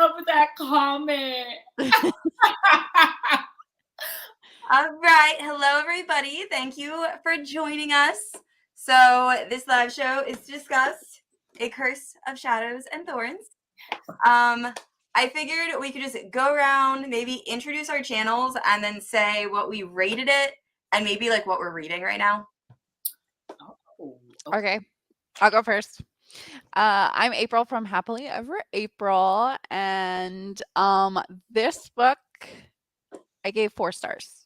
love that comment. All right. Hello, everybody. Thank you for joining us. So this live show is to discuss A Curse of Shadows and Thorns. I figured we could just go around, maybe introduce our channels, and then say what we rated it, and maybe like what we're reading right now. Oh, okay. I'll go first. I'm April from Happily Ever April, and this book I gave 4 stars.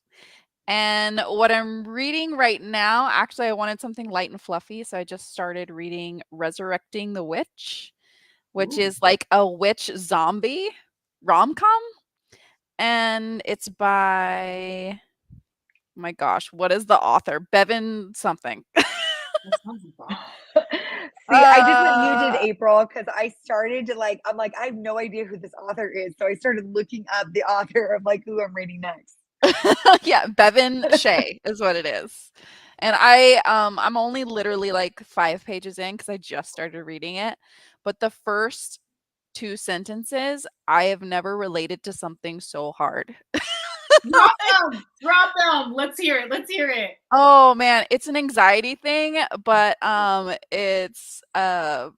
And what I'm reading right now, actually, I wanted something light and fluffy, so I just started reading Resurrecting the Witch, which is like a witch zombie rom-com. And it's by, oh my gosh, what is the author? Bevan something. See, I just muted April because I started to I'm like, I have no idea who this author is. So I started looking up the author of like who I'm reading next. Yeah, Bevan Shea is what it is. And I'm only literally like 5 pages in because I just started reading it. But the first 2 sentences, I have never related to something so hard. Drop them. Let's hear it. Oh man, it's an anxiety thing, but it's do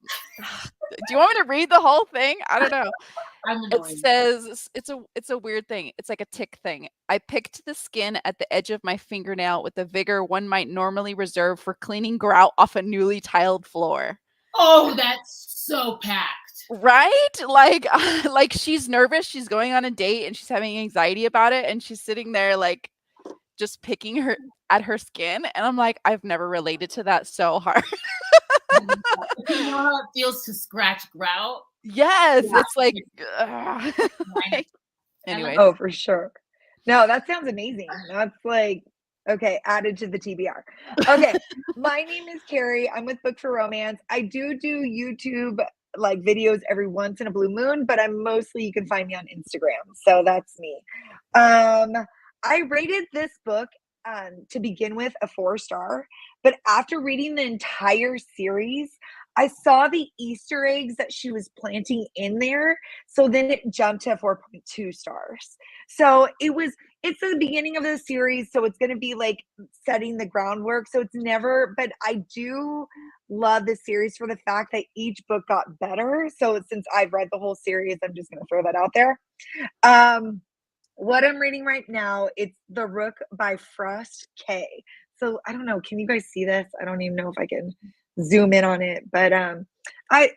you want me to read the whole thing? I don't know. It says it's a weird thing. It's like a tick thing. I picked the skin at the edge of my fingernail with the vigor one might normally reserve for cleaning grout off a newly tiled floor. Oh, that's so packed. Right? Like she's nervous, she's going on a date and she's having anxiety about it, and she's sitting there like just picking her at her skin, and I'm like, I've never related to that so hard. You know how it feels to scratch grout? Yes, yeah. It's like, anyway. Oh, for sure. No, that sounds amazing. That's like, okay, added to the TBR. Okay, my name is Carrie. I'm with Book for Romance. I do YouTube like videos every once in a blue moon, but I'm mostly, you can find me on Instagram. So that's me. I rated this book to begin with a 4-star, but after reading the entire series, I saw the Easter eggs that she was planting in there. So then it jumped to 4.2 stars. So it's the beginning of the series. So it's going to be like setting the groundwork. So it's never, but I do love this series for the fact that each book got better. So since I've read the whole series, I'm just going to throw that out there. What I'm reading right now, it's The Rook by Frost K. So I don't know. Can you guys see this? I don't even know if I can zoom in on it, but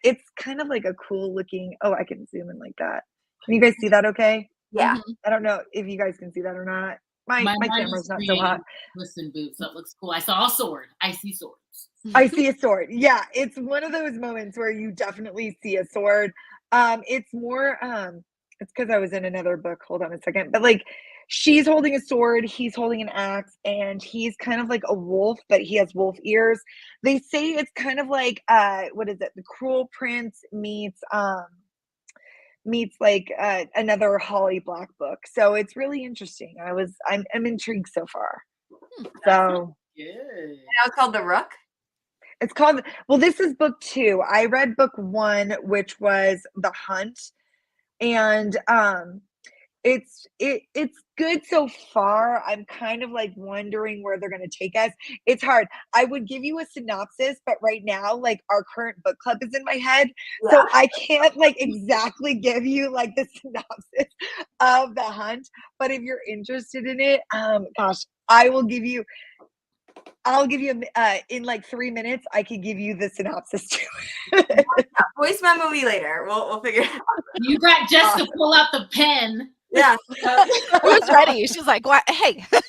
it's kind of like a cool looking. Oh, I can zoom in like that. Can you guys see that? Okay. Yeah. I don't know if you guys can see that or not. My camera's not so hot. Listen, boots. That looks cool. I saw a sword. I see swords. I see a sword. Yeah, it's one of those moments where you definitely see a sword. It's more. It's because I was in another book. Hold on a second. But like, she's holding a sword, he's holding an axe, and he's kind of like a wolf, but he has wolf ears. They say it's kind of like what is it? The Cruel Prince meets like another Holly Black book. So it's really interesting. I'm intrigued so far. So good. Now it's called The Rook. It's called, well, this is book 2. I read book 1, which was The Hunt. And it's good so far. I'm kind of like wondering where they're going to take us. It's hard. I would give you a synopsis, but right now, like our current book club is in my head. Yeah. So I can't like exactly give you like the synopsis of The Hunt. But if you're interested in it, gosh, I'll give you in like 3 minutes, I could give you the synopsis to it. Voice memo me later. We'll figure it out. You got Jess to pull out the pen. Yeah. Who's ready? She's like, what? Hey. I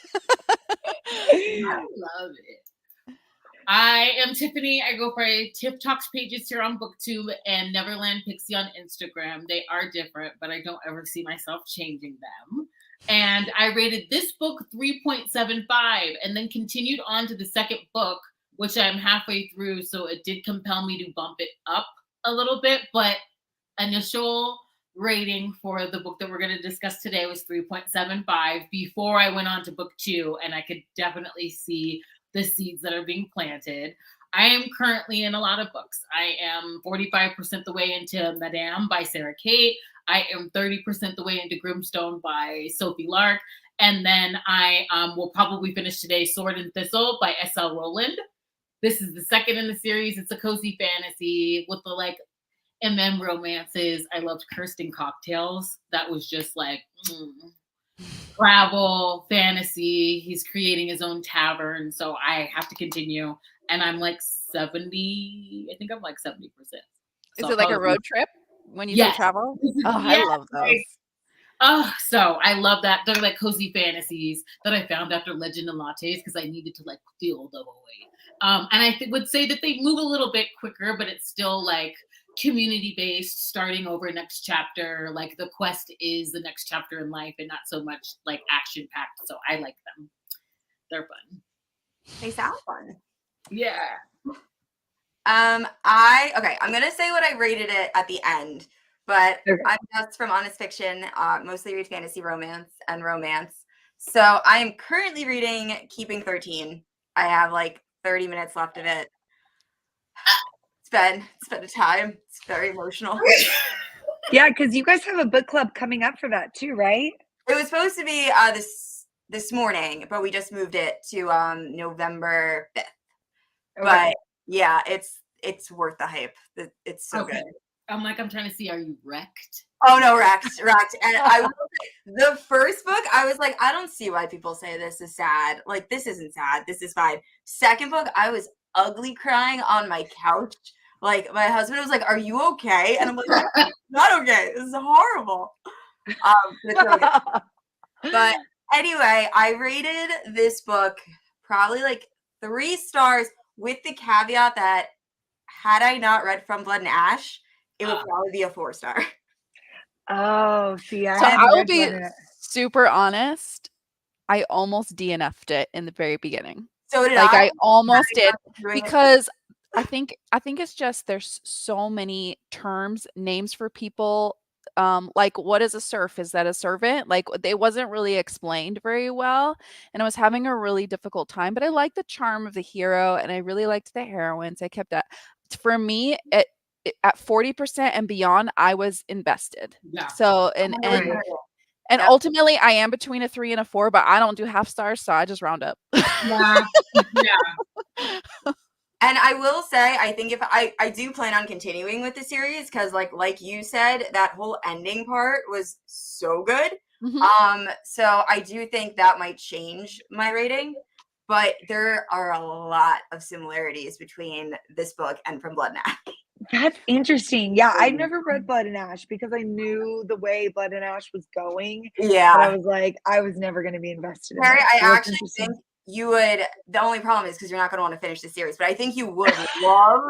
love it. I am Tiffany. I go by Tiff Talks pages here on BookTube and Neverland Pixie on Instagram. They are different, but I don't ever see myself changing them. And I rated this book 3.75 and then continued on to the second book, which I'm halfway through. So it did compel me to bump it up a little bit. But initial rating for the book that we're going to discuss today was 3.75 before I went on to book 2. And I could definitely see the seeds that are being planted. I am currently in a lot of books. I am 45% the way into Madame by Sarah Kate. I am 30% the way into Grimstone by Sophie Lark. And then I will probably finish today Sword and Thistle by S.L. Rowland. This is the second in the series. It's a cozy fantasy with the like MM romances. I loved Kirsten Cocktails. That was just like travel fantasy. He's creating his own tavern, so I have to continue. And I'm like 70. I think I'm like 70%. Is it like a road trip when you say travel? Oh, I love those. So I love that. They're like cozy fantasies that I found after Legend and Lattes because I needed to like feel the way. And I would say that they move a little bit quicker, but it's still like community based, starting over next chapter. Like the quest is the next chapter in life and not so much like action packed. So I like them. They're fun. They sound fun. Yeah. I'm gonna say what I rated it at the end, but I'm just from Honest Fiction, mostly read fantasy romance and romance. So I am currently reading Keeping 13. I have like 30 minutes left of it. It's been a time. It's very emotional. Yeah, because you guys have a book club coming up for that too, right? It was supposed to be this morning, but we just moved it to November 5th. Okay. But yeah, it's worth the hype. It's so good. I'm trying to see, are you wrecked? Oh no, wrecked. And the first book, I was like, I don't see why people say this is sad. Like, this isn't sad. This is fine. Second book, I was ugly crying on my couch. Like, my husband was like, "Are you okay?" And I'm like, "I'm not okay. This is horrible." But anyway, I rated this book probably like 3 stars, with the caveat that had I not read From Blood and Ash, it would probably be a 4-star. Oh, see, I will be super honest. I almost DNF'd it in the very beginning. So did I almost did, because I think it's just there's so many terms, names for people. Like, what is a serf? Is that a servant? Like, it wasn't really explained very well, and I was having a really difficult time. But I liked the charm of the hero, and I really liked the heroines. I kept that. For me, at 40% and beyond, I was invested. Yeah. So and ultimately, I am between a 3 and a 4, but I don't do half stars, so I just round up. Yeah. And I will say, I think if I do plan on continuing with the series, because like you said, that whole ending part was so good. Mm-hmm. So I do think that might change my rating, but there are a lot of similarities between this book and From Blood and Ash. That's interesting. Yeah, I never read Blood and Ash because I knew the way Blood and Ash was going. Yeah. And I was like, I was never going to be invested in it. I actually think you would. The only problem is because you're not going to want to finish the series, but I think you would love.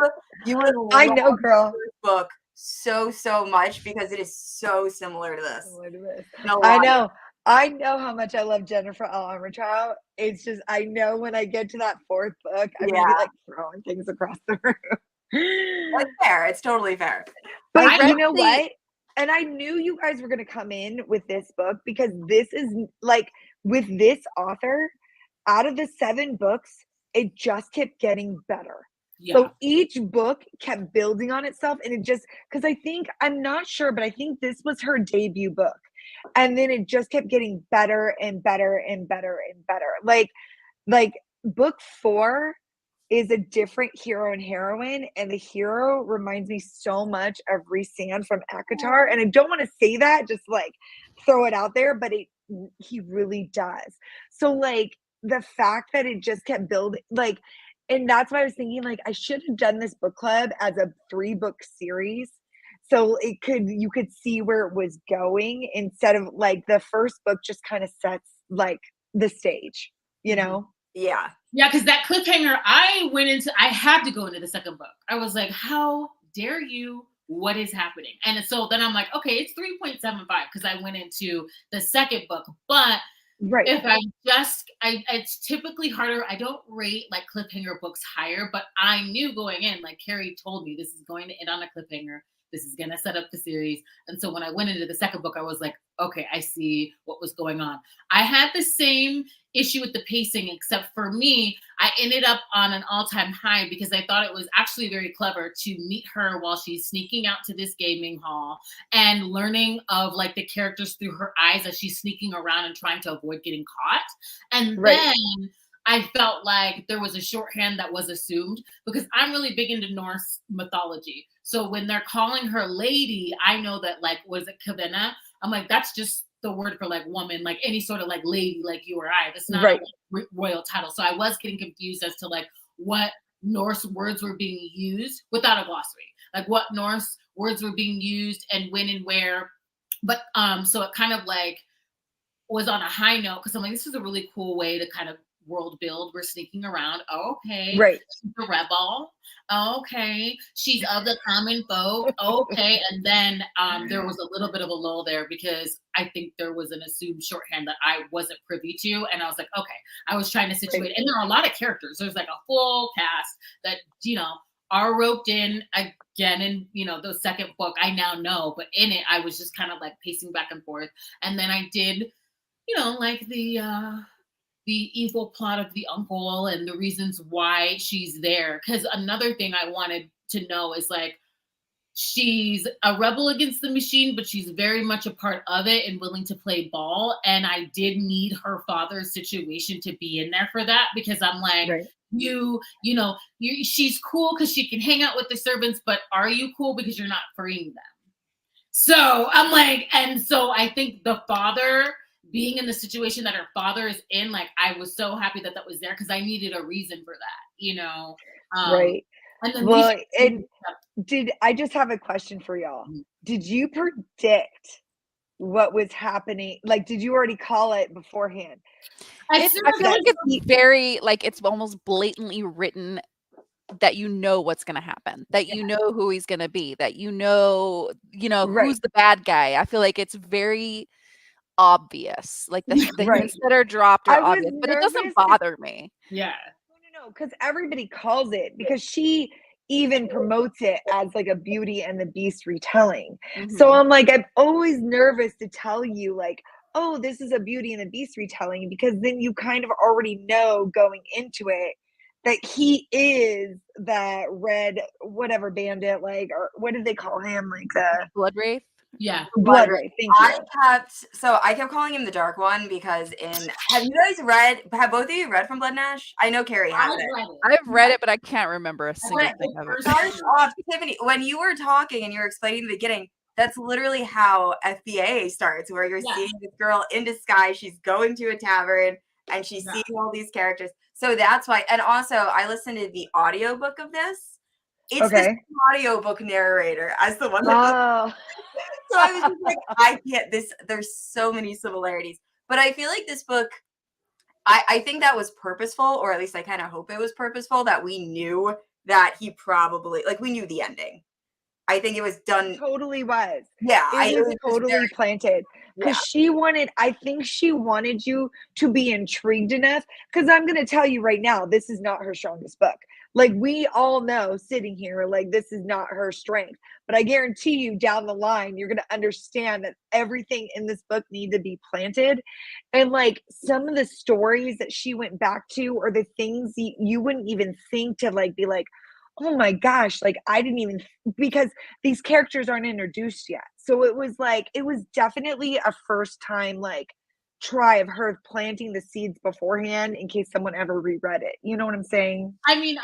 I know, girl. This book so much because it is so similar to this. I know how much I love Jennifer L. Armentrout. It's just I know when I get to that 4th book, I'm gonna be like throwing things across the room. That's fair. It's totally fair. But you know what? And I knew you guys were gonna come in with this book because this is like with this author. Out of the 7 books, it just kept getting better. Yeah. So each book kept building on itself. And it just, because I'm not sure, but I think this was her debut book. And then it just kept getting better and better and better and better. Like book 4 is a different hero and heroine. And the hero reminds me so much of Rhysand from ACOTAR. And I don't want to say that, just like throw it out there, but he really does. So like, the fact that it just kept building, like, and that's why I was thinking, like, I should have done this book club as a 3-book series, so you could see where it was going instead of like the first book just kind of sets like the stage, you know? Yeah, because that cliffhanger, I had to go into the second book. I was like, how dare you? What is happening? And so then I'm like, okay, it's 3.75 because I went into the second book, but. Right. If it's typically harder. I don't rate like cliffhanger books higher, but I knew going in, like Carrie told me, this is going to end on a cliffhanger. this is going to set up the series. And so when I went into the second book, I was like, okay, I see what was going on. I had the same issue with the pacing, except for me, I ended up on an all-time high because I thought it was actually very clever to meet her while she's sneaking out to this gaming hall and learning of like the characters through her eyes as she's sneaking around and trying to avoid getting caught. And then I felt like there was a shorthand that was assumed because I'm really big into Norse mythology. So when they're calling her lady, I know that like, was it Kavena? I'm like, that's just the word for like woman, like any sort of like lady, like you or I. That's not a royal title. So I was getting confused as to like what Norse words were being used without a glossary, like what Norse words were being used and when and where. But so it kind of like was on a high note because I'm like, this is a really cool way to kind of world build. We're sneaking around. Okay. She's a rebel. Okay. She's of the common folk. Okay. And then there was a little bit of a lull there because I think there was an assumed shorthand that I wasn't privy to. And I was like, okay, I was trying to situate. And there are a lot of characters. There's like a full cast that, are roped in again in, the second book I now know, but in it, I was just kind of like pacing back and forth. And then I did, like the evil plot of the uncle and the reasons why she's there. Because another thing I wanted to know is like, she's a rebel against the machine, but she's very much a part of it and willing to play ball. And I did need her father's situation to be in there for that because I'm like, she's cool because she can hang out with the servants, but are you cool because you're not freeing them? So I'm like, and so I think the father being in the situation that her father is in, like, I was so happy that was there because I needed a reason for that, And then I just have a question for y'all. Did you predict what was happening? Like, did you already call it beforehand? I feel like it's very, like, it's almost blatantly written that what's going to happen, that who he's going to be, that who's the bad guy. I feel like it's very obvious, like the hints that are dropped are obvious, but it doesn't bother me. No, because everybody calls it, because she even promotes it as like a Beauty and the Beast retelling. So I'm like, I'm always nervous to tell you like, oh, this is a Beauty and the Beast retelling, because then you kind of already know going into it that he is that red whatever bandit, like, or what did they call him, like the Blood Wraith? Yeah, Blood Wraith. Thank you. I kept calling him the Dark One because have both of you read From Blood and Ash? I know Carrie has it. I've read it, but I can't remember a single thing of it. Starts off, Tiffany, when you were talking and you were explaining the beginning, that's literally how FBA starts, where you're seeing this girl in disguise. She's going to a tavern and she's seeing all these characters. So that's why. And also, I listened to the audiobook of this. It's the audiobook narrator as the one that so I was just like, I can't, there's so many similarities. But I feel like this book, I think that was purposeful, or at least I kind of hope it was purposeful, that we knew that he probably, like, we knew the ending. I think it was done. It totally was. Yeah. It was totally planted. Because I think she wanted you to be intrigued enough. Because I'm going to tell you right now, this is not her strongest book. Like, we all know sitting here, like, this is not her strength. But I guarantee you down the line, you're going to understand that everything in this book needs to be planted. And like, some of the stories that she went back to, or the things you wouldn't even think to like be like, oh my gosh, like I didn't even, because these characters aren't introduced yet. So it was definitely a first time like try of her planting the seeds beforehand in case someone ever reread it. You know what I'm saying? I mean,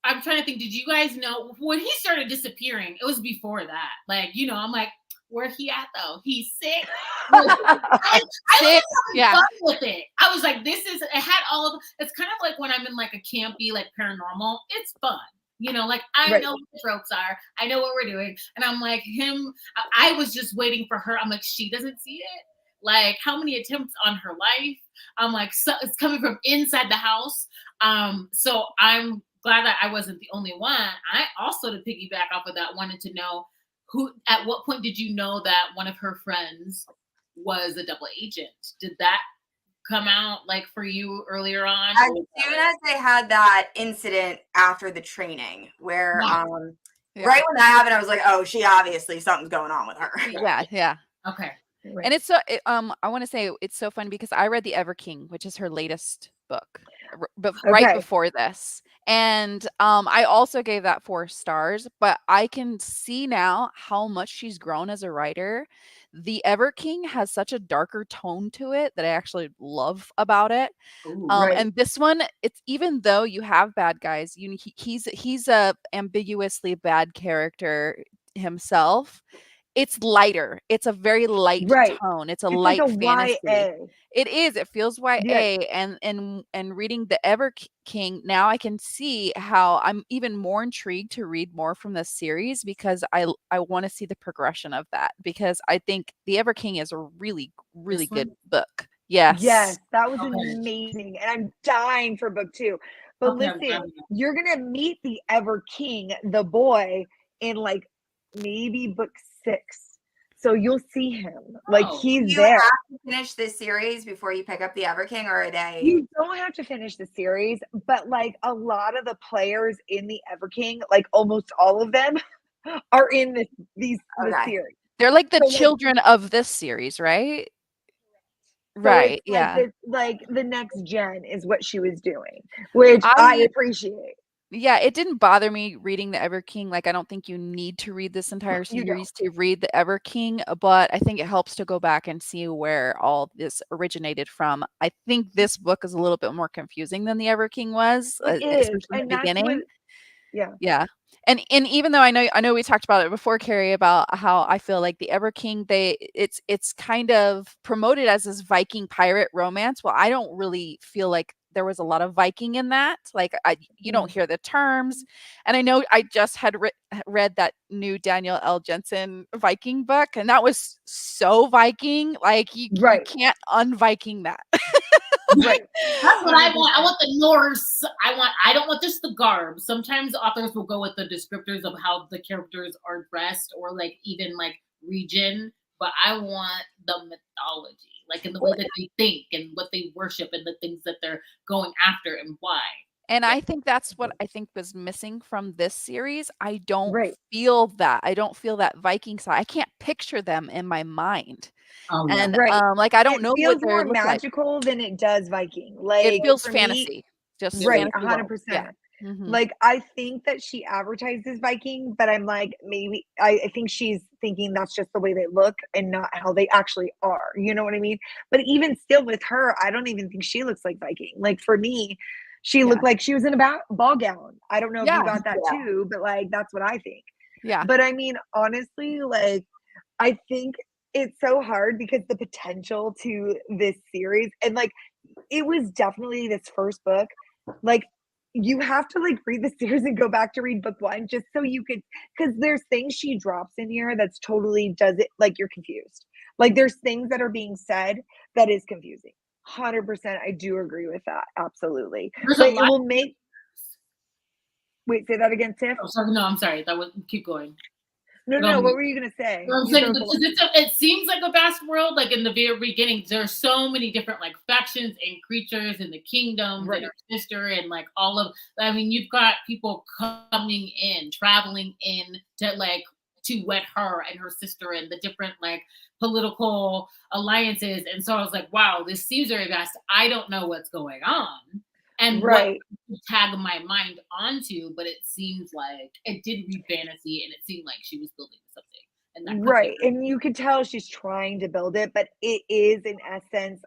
I'm trying to think, did you guys know when he started disappearing? It was before that. Like, I'm like, where he at though? He's sick. I was fun with it. I was like, it had all of, it's kind of like when I'm in like a campy, like paranormal, it's fun. Like I know what the tropes are. I know what we're doing. And I'm like I was just waiting for her. I'm like, she doesn't see it. Like how many attempts on her life? I'm like, so it's coming from inside the house. So I'm glad that I wasn't the only one. I also, to piggyback off of that, wanted to know at what point did you know that one of her friends was a double agent? Did that come out like for you earlier on? As soon as they had that incident after the training where Right when that happened, I was like, oh, she obviously something's going on with her. Yeah. Okay. Right. And it's I want to say it's so fun because I read The Ever King, which is her latest book, right Okay. before this. And I also gave that 4 stars, but I can see now how much she's grown as a writer. The Ever King has such a darker tone to it that I actually love about it. Ooh. Right. And this one, it's even though you have bad guys, he's a ambiguously bad character himself. It's lighter. It's a very light Right. tone. It's a It's like light a fantasy. YA. It is. It feels YA. Yeah. And reading The Ever King, now I can see how I'm even more intrigued to read more from this series because I want to see the progression of that because I think The Ever King is a really, really This one? good book. Yes. Yes, that was Okay. amazing. And I'm dying for book 2. But Okay, I'm listen, grabbing it. you're going to meet the Ever King, the boy, in like maybe book 6. So you'll see him. Like Oh. he's You there. have to finish this series before you pick up the Ever King, or are they? You don't have to finish the series, but like a lot of the players in the Ever King, like almost all of them, are in this Okay. series. They're like the So, like, children of this series, right? So Right. it's Yeah. like the next gen is what she was doing, which I appreciate. Yeah, it didn't bother me reading The Ever King. Like, I don't think you need to read this entire You don't. series to read The Ever King, but I think it helps to go back and see where all this originated from. I think this book is a little bit more confusing than The Ever King was, It is, especially in and the that's what. beginning. Yeah. Yeah. And even though I know we talked about it before, Carrie, about how I feel like The Ever King, it's kind of promoted as this Viking pirate romance. Well, I don't really feel like there was a lot of Viking in that. Like you don't hear the terms. And I know I just had read that new Daniel L. Jensen Viking book, and that was so Viking. Like you Right. can't un-Viking that. Right. That's what I want. I want the Norse. I don't want just the garb. Sometimes authors will go with the descriptors of how the characters are dressed or like even like region, but I want the mythology, like in the way that they think and what they worship and the things that they're going after and why. And I think that's what I think was missing from this series. I don't Right. feel that. I don't feel that Viking side. I can't picture them in my mind. Oh, yeah. And Right. like I don't It know feels what they more look like. magical than it does Viking. It Like feels for me, fantasy. Just right, fantasy world. 100%. Yeah. Mhm. Like I think that she advertises Viking, but I'm like maybe I think she's thinking that's just the way they look and not how they actually are. You know what I mean? But even still with her, I don't even think she looks like Viking. Like for me, she looked like she was in a ball gown. I don't know if you got that too, but like that's what I think. Yeah. But I mean, honestly, like I think it's so hard because the potential to this series and like it was definitely this first book. Like you have to like read the series and go back to read book 1 just so you could, because there's things she drops in here that's totally does it like you're confused. Like there's things that are being said that is confusing. 100%, I do agree with that. Absolutely. There's But a it lot. will make. Wait, say that again, Tiff. Oh, sorry, no, I'm sorry. That was keep going. No. What were you gonna say? I'm saying it seems like a vast world. Like in the very beginning, there's so many different like factions and creatures in the kingdoms and her sister and like all of. I mean, you've got people coming in, traveling in to like to wed her and her sister and the different like political alliances. And so I was like, wow, this seems very vast. I don't know what's going on. And what to tag my mind onto, but it seems like it did read fantasy and it seemed like she was building something. And that and you could tell she's trying to build it, but it is in essence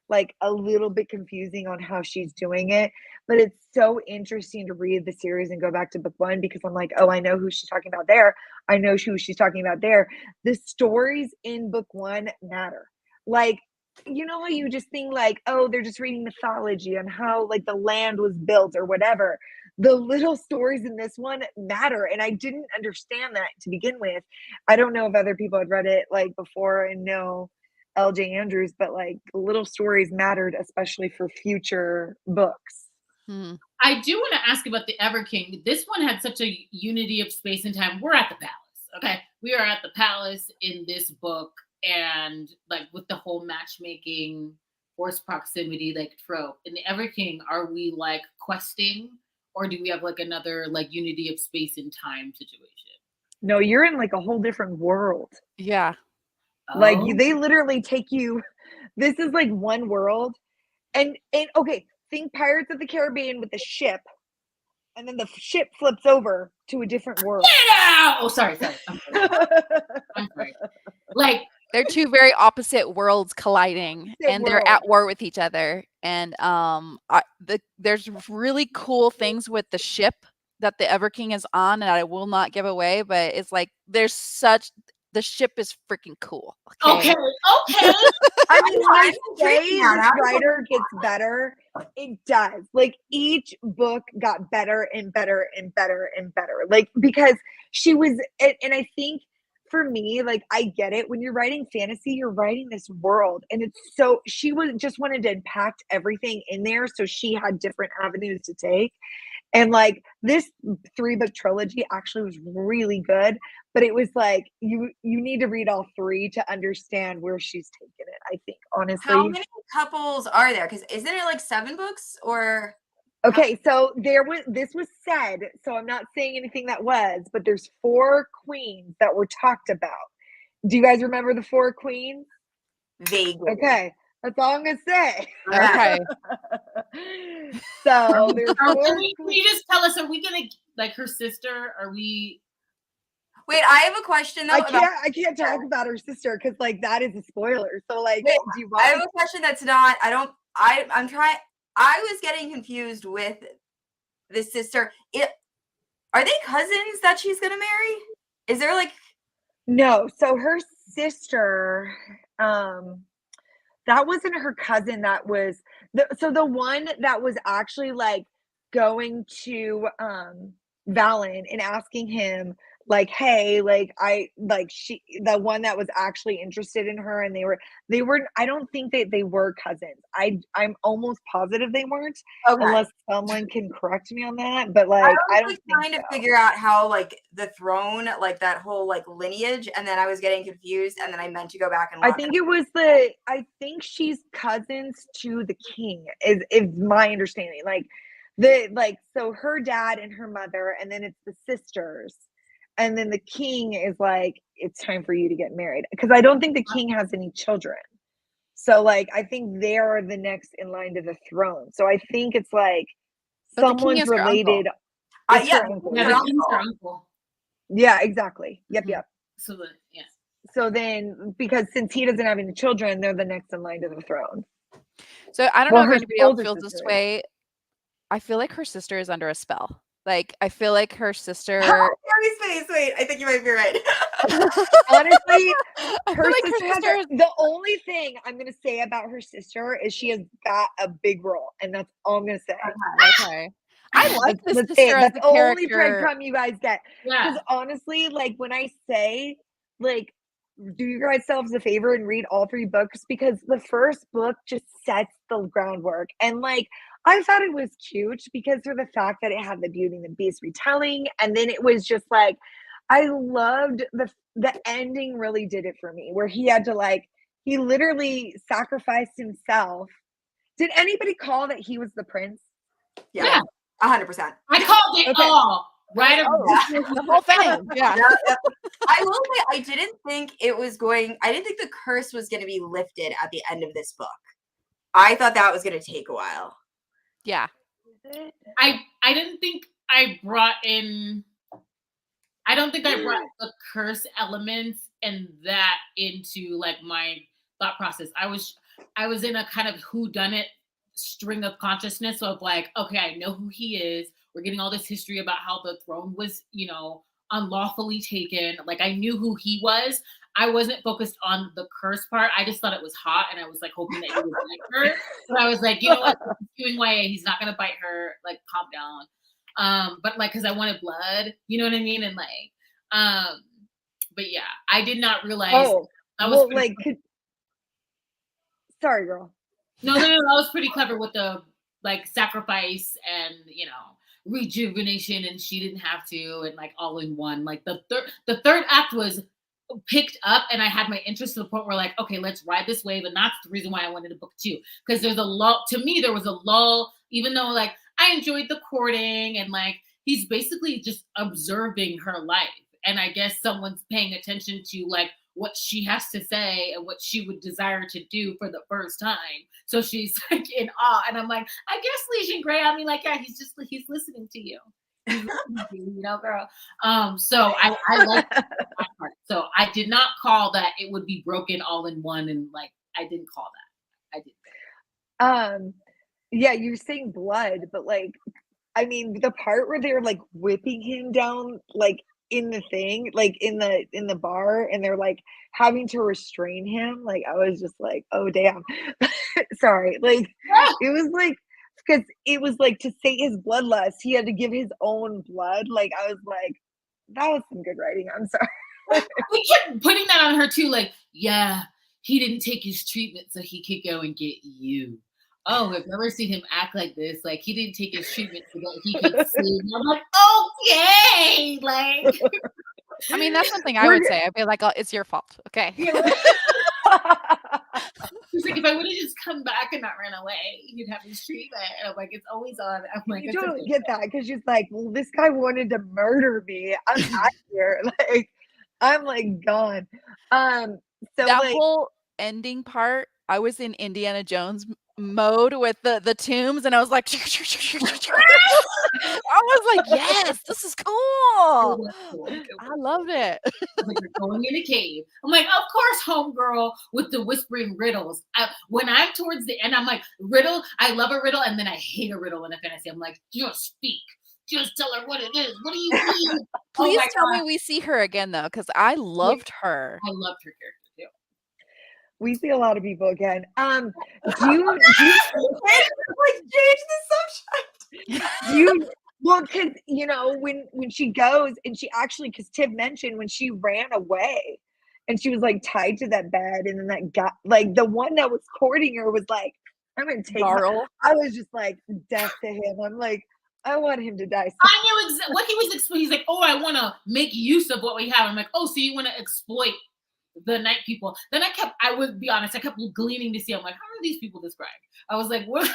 like a little bit confusing on how she's doing it. But it's so interesting to read the series and go back to book 1 because I'm like, oh, I know who she's talking about there. I know who she's talking about there. The stories in book 1 matter. Like, you know how you just think like, oh, they're just reading mythology on how like the land was built or whatever. The little stories in this one matter. And I didn't understand that to begin with. I don't know if other people had read it like before and know LJ Andrews, but like the little stories mattered, especially for future books. I do want to ask about the Ever King. This one had such a unity of space and time. We're at the palace. Okay. We are at the palace in this book. And like with the whole matchmaking, forced proximity, like trope. In the Ever King, are we like questing or do we have like another like unity of space and time situation? No, you're in like a whole different world. Yeah. Like Oh. they literally take you. This is like one world, and okay, think Pirates of the Caribbean with the ship, and then the ship flips over to a different world. Yeah! Oh, sorry. I'm sorry. Like They're two very opposite worlds colliding, and they're at world. war with each other. And there's really cool things with the ship that the Ever King is on, and I will not give away. But it's like the ship is freaking cool. okay. I mean, when I say intrigued now. this Now I'm writer gets better, it does. Like each book got better and better and better and better. Like because she was, and I think for me, like I get it. When you're writing fantasy, you're writing this world, and it's so she was just wanted to impact everything in there, so she had different avenues to take. And like this 3-book trilogy actually was really good, but it was like you need to read all 3 to understand where she's taken it. I think honestly. How many couples are there? Because isn't it like 7 books or? Okay, so this was said, so I'm not saying anything that was, but there's 4 queens that were talked about. Do you guys remember the 4 queens? Vaguely. Okay, that's all I'm gonna say. Okay. So there's 4 Can you just tell us, are we gonna like her sister? Are we? Wait, I have a question though. I can't talk about her sister because like that is a spoiler. So like, Wait, do you I have want? a question that's not. I'm trying. I was getting confused with this sister. Are they cousins that she's gonna marry? Is there like? No. So her sister, that wasn't her cousin. That was the one that was actually like going to Valen and asking him like, hey, like the one that was actually interested in her, and they were I don't think that they were cousins. I'm almost positive they weren't, unless someone can correct me on that. But like I don't was think trying to so. figure out how like the throne, like that whole like lineage, and then I was getting confused, and then I meant to go back and watch I think she's cousins to the king is my understanding. So her dad and her mother, and then it's the sisters. And then the king is like, it's time for you to get married. Because I don't think the king has any children. So like I think they are the next in line to the throne. So I think it's like But the king someone's is her related. uncle. Yeah, her uncle. Yeah, the king's her uncle. Yeah, exactly. Yep. So yeah. So then, because since he doesn't have any children, they're the next in line to the throne. So I don't Well, know her if anybody else older feels this sister is. way. I feel like her sister is under a spell. Like I feel like her sister. Wait, I think you might be right. Honestly, I her feel like sister her has sister. the only thing I'm gonna say about her sister is she has got a big role, and that's all I'm gonna say. Okay. I like this Let's sister say as that's a the only character. breadcrumb you guys get. Yeah. Because honestly, like when I say, like, do you guys yourselves a favor and read all 3 books, because the first book just sets the groundwork, and like I thought it was cute because of the fact that it had the Beauty and the Beast retelling, and then it was just like I loved the ending. Really did it for me, where he had to he literally sacrificed himself. Did anybody call that he was the prince? Yeah. 100%. I called it all. Right. The whole thing. Yeah. I will say I didn't think the curse was going to be lifted at the end of this book. I thought that was going to take a while. Yeah. I didn't think I brought in. I don't think I brought the curse elements and that into like my thought process. I was in a kind of whodunit string of consciousness of like, okay, I know who he is. We're getting all this history about how the throne was, unlawfully taken. Like I knew who he was. I wasn't focused on the curse part. I just thought it was hot, and I was like hoping that he would bite her. But I was like, you know what? He's doing YA. He's not gonna bite her. Like, calm down. But like, because I wanted blood. You know what I mean? And like, but yeah, I did not realize. Oh, that was sorry, girl. No, that was pretty clever with the like sacrifice and rejuvenation, and she didn't have to, and like all in one. Like the third act was picked up, and I had my interest to the point where like, okay, let's ride this wave. And that's the reason why I wanted a book 2, because there's a lull. To me, there was a lull, even though like I enjoyed the courting, and like he's basically just observing her life. And I guess someone's paying attention to like what she has to say and what she would desire to do for the first time. So she's like in awe. And I'm like, I guess Legion Gray, I mean, like, yeah, he's listening to you. He's listening to you, girl. So I like that part. So I did not call that it would be broken all in one, and like I didn't call that. I didn't. Yeah, you're saying blood, but like, I mean, the part where they're like whipping him down, like in the thing, like in the bar, and they're like having to restrain him, like I was just like, oh damn. Sorry, like it was like, because it was like to sate his bloodlust, he had to give his own blood. Like I was like, that was some good writing. I'm sorry. We kept putting that on her too, like, yeah, he didn't take his treatment so he could go and get you. Oh, I've never seen him act like this. Like he didn't take his treatment so that he could see. I'm like, okay, like. I mean, that's something I would say. I'd be like, oh, it's your fault. Okay. She's like, if I would have just come back and not ran away, you'd have his treatment. And I'm like, it's always on. I'm like, you don't get that because she's like, well, this guy wanted to murder me. I'm out of here. Like, I'm like gone. So that like, whole ending part, I was in Indiana Jones mode with the tombs, and I was like, I was like, yes, this is cool. I loved it. Like, you're going in a cave. I'm like, of course, homegirl with the whispering riddles. When I'm towards the end, I'm like, riddle, I love a riddle, and then I hate a riddle in a fantasy. I'm like, just speak. Just tell her what it is. What do you mean? Please tell me we see her again, though, because I loved her. I loved her character. We see a lot of people again. Do you like change the subject? Well, because you know when she goes and she actually, because Tiv mentioned when she ran away and she was like tied to that bed, and then that guy, like the one that was courting her, was like, I'm gonna take Darryl. I was just like, death to him. I'm like, I want him to die. I knew what he was explaining. He's like, oh, I want to make use of what we have. I'm like, oh, so you want to exploit the night people? Then I would be honest, I kept gleaning to see, I'm like, how are these people described? I was like, what?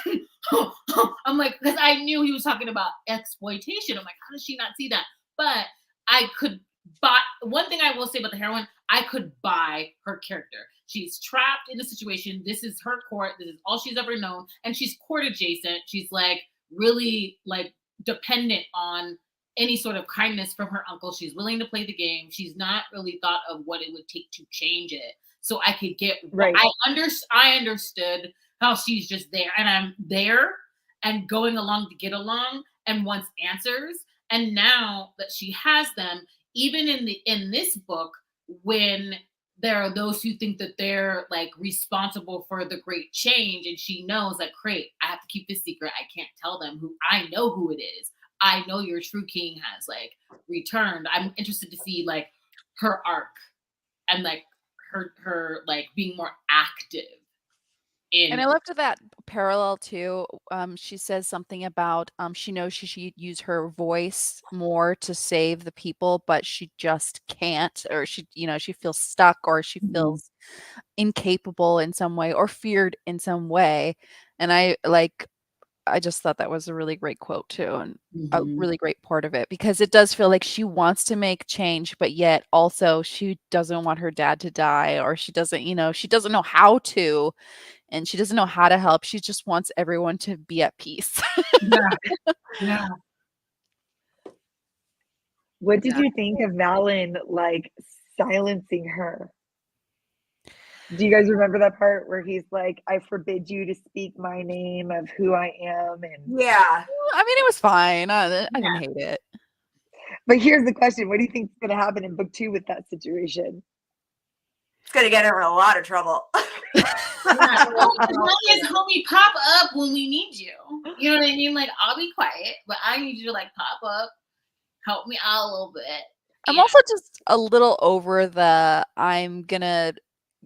I'm like, because I knew he was talking about exploitation. I'm like, how does she not see that? But I could buy, one thing I will say about the heroine, I could buy her character. She's trapped in a situation. This is her court. This is all she's ever known. And she's court adjacent. She's like really like dependent on any sort of kindness from her uncle. She's willing to play the game. She's not really thought of what it would take to change it. So I could get right. I understood how she's just there, and I'm there and going along to get along and wants answers. And now that she has them, even in this book, when there are those who think that they're like responsible for the great change, and she knows like, great, I have to keep this secret. I can't tell them who I know who it is. I know your true king has like returned. I'm interested to see like her arc and like her like being more active. And I loved that parallel too. She says something about she knows she should use her voice more to save the people, but she just can't, or she feels stuck, or she feels incapable in some way, or feared in some way. And I just thought that was a really great quote too, and a really great part of it, because it does feel like she wants to make change, but yet also she doesn't want her dad to die, or she doesn't, she doesn't know how to, and she doesn't know how to help. She just wants everyone to be at peace. Yeah. What did you think of Valen like silencing her? Do you guys remember that part where he's like, I forbid you to speak my name of who I am? And yeah, I mean, it was fine. I didn't hate it. But here's the question: what do you think is going to happen in book 2 with that situation? It's going to get her in a lot of trouble. As long as homie pop up when we need you. You know what I mean? Like, I'll be quiet, but I need you to like pop up, help me out a little bit. I'm also just a little over the I'm gonna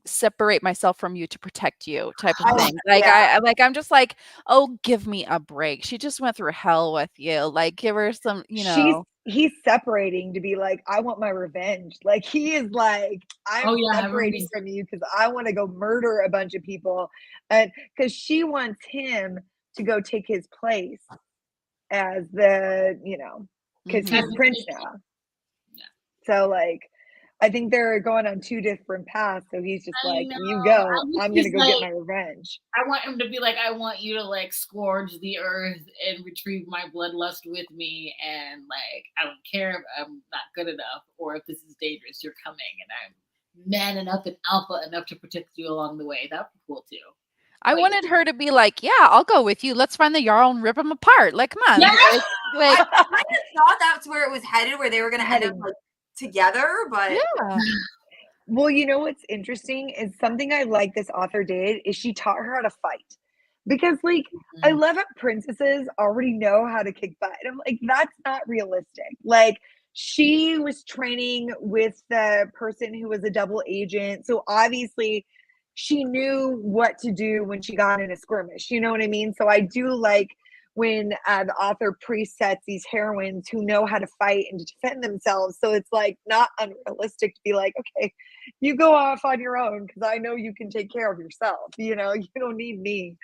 separate myself from you to protect you type of thing. Like I'm just like, oh, give me a break. She just went through hell with you. Like, give her some, He's separating to be like, I want my revenge. Like, he is like, I'm separating from you because I want to go murder a bunch of people, and because she wants him to go take his place. as the, because Mhm. he's As a Prince kid. now. Yeah. So like, I think they're going on two different paths. So he's just I like, know. you I go, wish I'm gonna he's go get like, my revenge. I want him to be like, I want you to like scourge the earth and retrieve my bloodlust with me, and like I don't care if I'm not good enough or if this is dangerous. You're coming, and I'm man enough and alpha enough to protect you along the way. That'd be cool too. I But wanted her to be like, "Yeah, I'll go with you. Let's find the Jarl and rip them apart." Like, come on, Yeah! like, I kind of thought that's where it was headed, where they were going to end up like together, but yeah. Well, you know what's interesting is something I like this author did is she taught her how to fight. Because like I love how princesses already know how to kick butt. And I'm like, that's not realistic. Like she was training with the person who was a double agent. So obviously she knew what to do when she got in a skirmish. You know what I mean? So I do like when the author presets these heroines who know how to fight and to defend themselves. So it's like not unrealistic to be like, okay, you go off on your own because I know you can take care of yourself. You don't need me.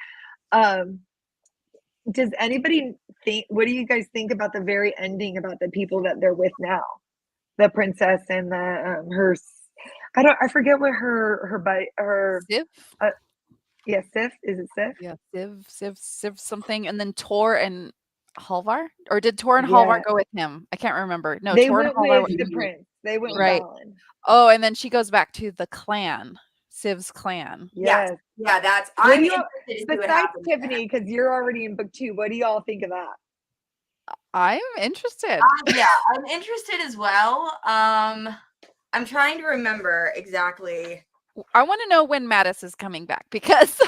Does anybody think, what do you guys think about the very ending about the people that they're with now? The princess and the her, I forget what her Civ? yeah, Sif, is it Sif? Yeah, Civ something, and then Tor and Halvar? Or did Tor and Yeah. Halvar go with him? I can't remember. No, They Tor and went Halvar with the went prince. They went with right. Balin. Oh, and then she goes back to the clan, Civ's clan. yes. Yes. Yeah, that's What I'm do y'all, interested to see what besides happens there. Tiffany, because you're already in book 2, what do y'all think of that? I'm interested. Yeah, I'm interested as well. I'm trying to remember exactly. I want to know when Mattis is coming back because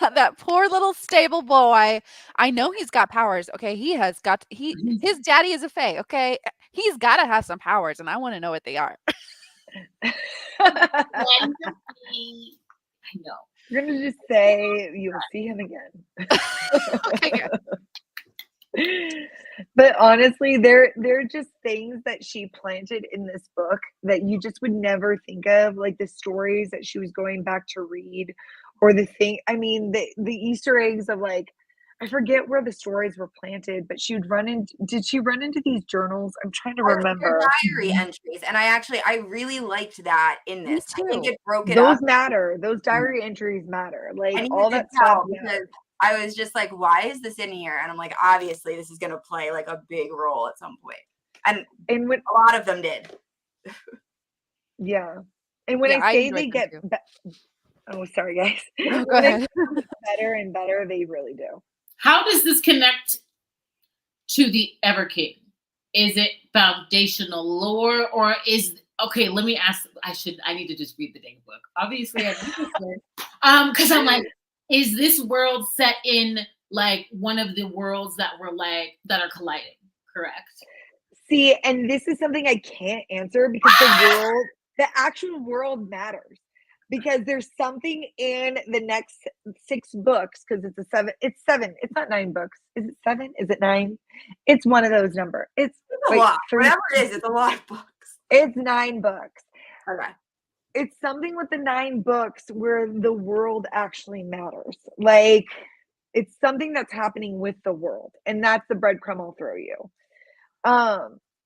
that poor little stable boy. I know he's got powers. Okay, his daddy is a fae. Okay, he's got to have some powers, and I want to know what they are. I know. You're gonna just say you'll see him again. Okay, good. But honestly, they're just things that she planted in this book that you just would never think of, like the stories that she was going back to read, or the thing. I mean, the Easter eggs of like, I forget where the stories were planted, but she would run into. Did she run into these journals? I'm trying to remember. Diary entries, and I really liked that in Me this. I think too. it broke it Those up. matter. Those diary entries matter. Like And all you could that stuff. tell because I was just like, why is this in here? And I'm like, obviously, this is going to play like a big role at some point. And when a lot of them did. yeah, and when Yeah, I I say enjoyed they them get, too. oh sorry guys, No, go when they ahead. get better and better, they really do. How does this connect to the Everking? Is it foundational lore, or is okay? Let me ask. I need to just read the dang book. Obviously, I need this one. Because I'm like, is this world set in like one of the worlds that were like that are colliding? Correct. See, and this is something I can't answer because the actual world matters. Because there's something in the next 6 books, because it's 7. It's not 9 books. Is it 7? Is it 9? It's one of those numbers. It's a lot. Whatever it is, it's a lot of books. It's 9 books. Okay. It's something with the 9 books where the world actually matters. Like it's something that's happening with the world, and that's the breadcrumb I'll throw you.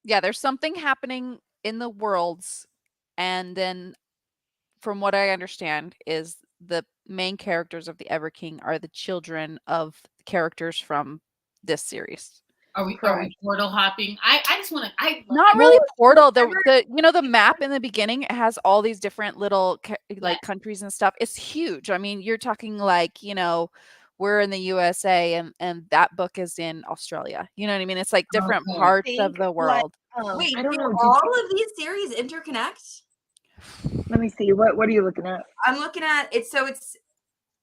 Yeah, there's something happening in the worlds, and then from what I understand is the main characters of the Everking are the children of characters from this series. Are we Correct. portal hopping? I just want to. Not really portal. The map in the beginning, it has all these different little like countries and stuff. It's huge. I mean, you're talking like, we're in the USA and that book is in Australia. You know what I mean? It's like different parts of the world. Wait, I don't know. All of these series interconnect? Let me see. What are you looking at? I'm looking at it. So it's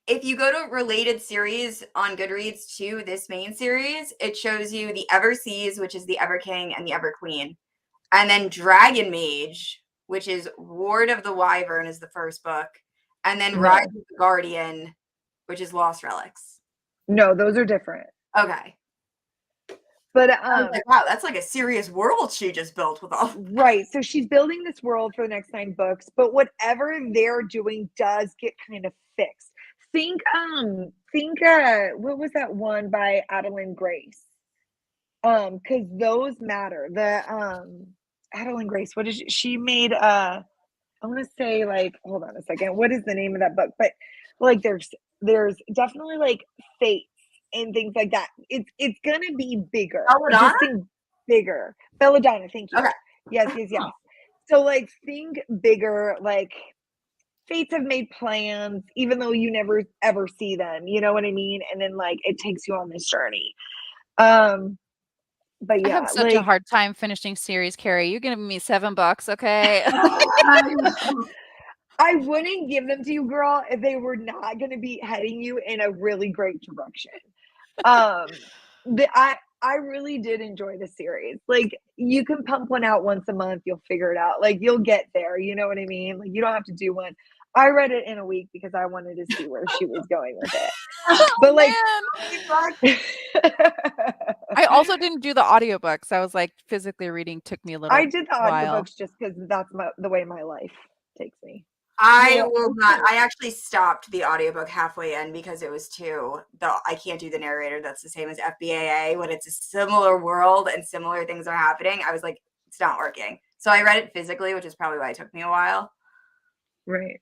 if you go to related series on Goodreads to this main series, it shows you the Everseas, which is the Everking and the Everqueen, and then Dragon Mage, which is Ward of the Wyvern, is the first book, and then Rise of the Guardian, which is Lost Relics. No, those are different. Okay. But I was like, wow, that's like a serious world she just built with all. Right. So she's building this world for the next 9 books, but whatever they're doing does get kind of fixed. Think what was that one by Adeline Grace? because those matter. The Adeline Grace, what is she made? I want to say, like, hold on a second. What is the name of that book? But like, there's definitely like fates and things like that. It's gonna be bigger. Belladonna? Just think bigger. Belladonna, thank you. Okay. Yes. So like, think bigger. Like, fates have made plans, even though you never ever see them. You know what I mean? And then like, it takes you on this journey. But I yeah, have such a hard time finishing series, Carrie. You're giving me $7, okay? I wouldn't give them to you, girl, if they were not going to be heading you in a really great direction. I really did enjoy the series. Like, you can pump one out once a month, you'll figure it out. Like, you'll get there. You know what I mean? Like, you don't have to do one. I read it in a week because I wanted to see where she was going with it. But like, I also didn't do the audiobooks. I was like, physically reading took me a little I did the while. audiobooks just because that's the way my life takes me. I will not. I actually stopped the audiobook halfway in because it was I can't do the narrator. That's the same as FBAA when it's a similar world and similar things are happening. I was like, it's not working. So I read it physically, which is probably why it took me a while. Right.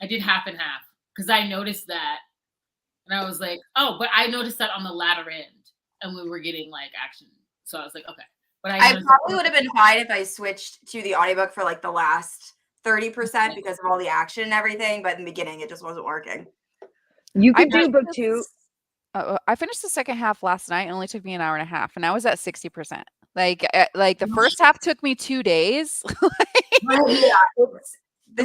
I did half and half because I noticed that. And I was like, oh, but I noticed that on the latter end and we were getting like action. So I was like, okay. But I probably would have been fine if I switched to the audiobook for like the last 30% because of all the action and everything. But in the beginning, it just wasn't working. You can do book 2. I finished the second half last night. It only took me an hour and a half, and I was at 60%. Like the first half took me 2 days.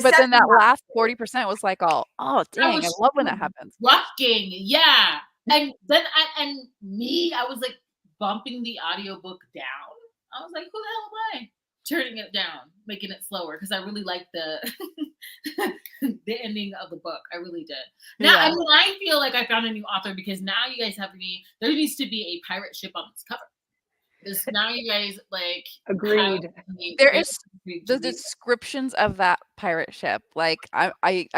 But then that last 40% was like, oh dang, I love when that happens. Rocking, yeah. And then I was like bumping the audiobook down. I was like, who the hell am I? Turning it down, making it slower because I really liked the the ending of the book. I really did. Now, I mean, I feel like I found a new author because now you guys have there needs to be a pirate ship on this cover. Because now you guys like agreed. There is the descriptions of that pirate ship. Like I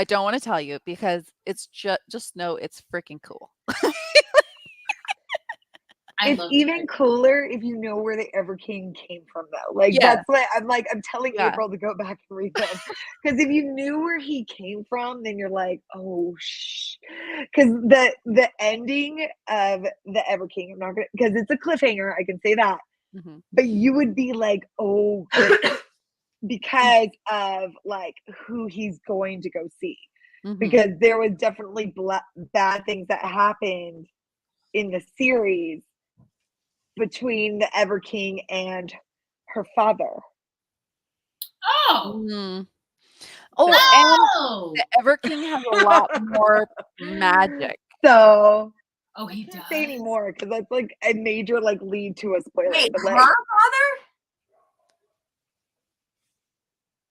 don't want to tell you because it's just know it's freaking cool. It's even cooler if you know where the Ever King came from, though. Like that's what I'm telling April to go back and read them because if you knew where he came from, then you're like, oh because the ending of the Ever King, I'm not gonna because it's a cliffhanger. I can say that, but you would be like, oh, because of like who he's going to go see, because there was definitely bad things that happened in the series between the Ever King and her father. Oh. And the Ever King has a lot more magic. So he does. Say anymore because that's like a major like lead to a spoiler. Wait, but, her like, father?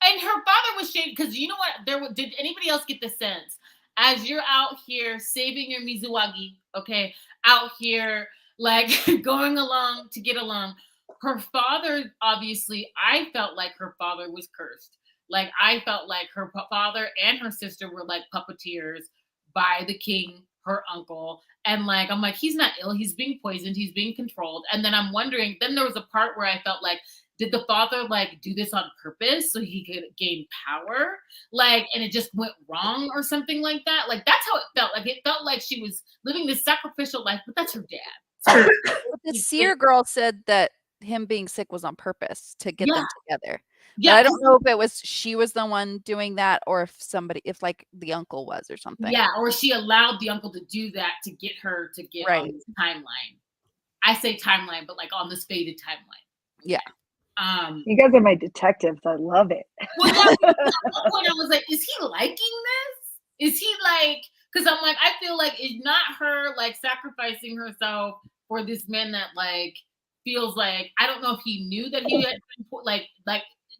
And her father was shady because you know what? Did anybody else get the sense as you're out here saving your Mizuwagi? Okay, out here. Like going along to get along. Her father, obviously, I felt like her father was cursed. Like I felt like her father and her sister were like puppeteers by the king, her uncle. And like, I'm like, he's not ill. He's being poisoned. He's being controlled. And then I'm wondering, then there was a part where I felt like, did the father like do this on purpose so he could gain power? Like, and it just went wrong or something like that. Like, that's how it felt. Like, it felt like she was living this sacrificial life, but that's her dad. So, the seer girl said that him being sick was on purpose to get them together. Yeah, but I don't know if she was the one doing that or if like the uncle was or something. Yeah, or she allowed the uncle to do that to get her to get on this timeline. I say timeline, but like on this faded timeline. Yeah. You guys are my detectives. I love it. Well, at one point I was like, is he liking this? Is he like? Because I'm like, I feel like it's not her like sacrificing herself for this man that like feels like, I don't know if he knew that he had like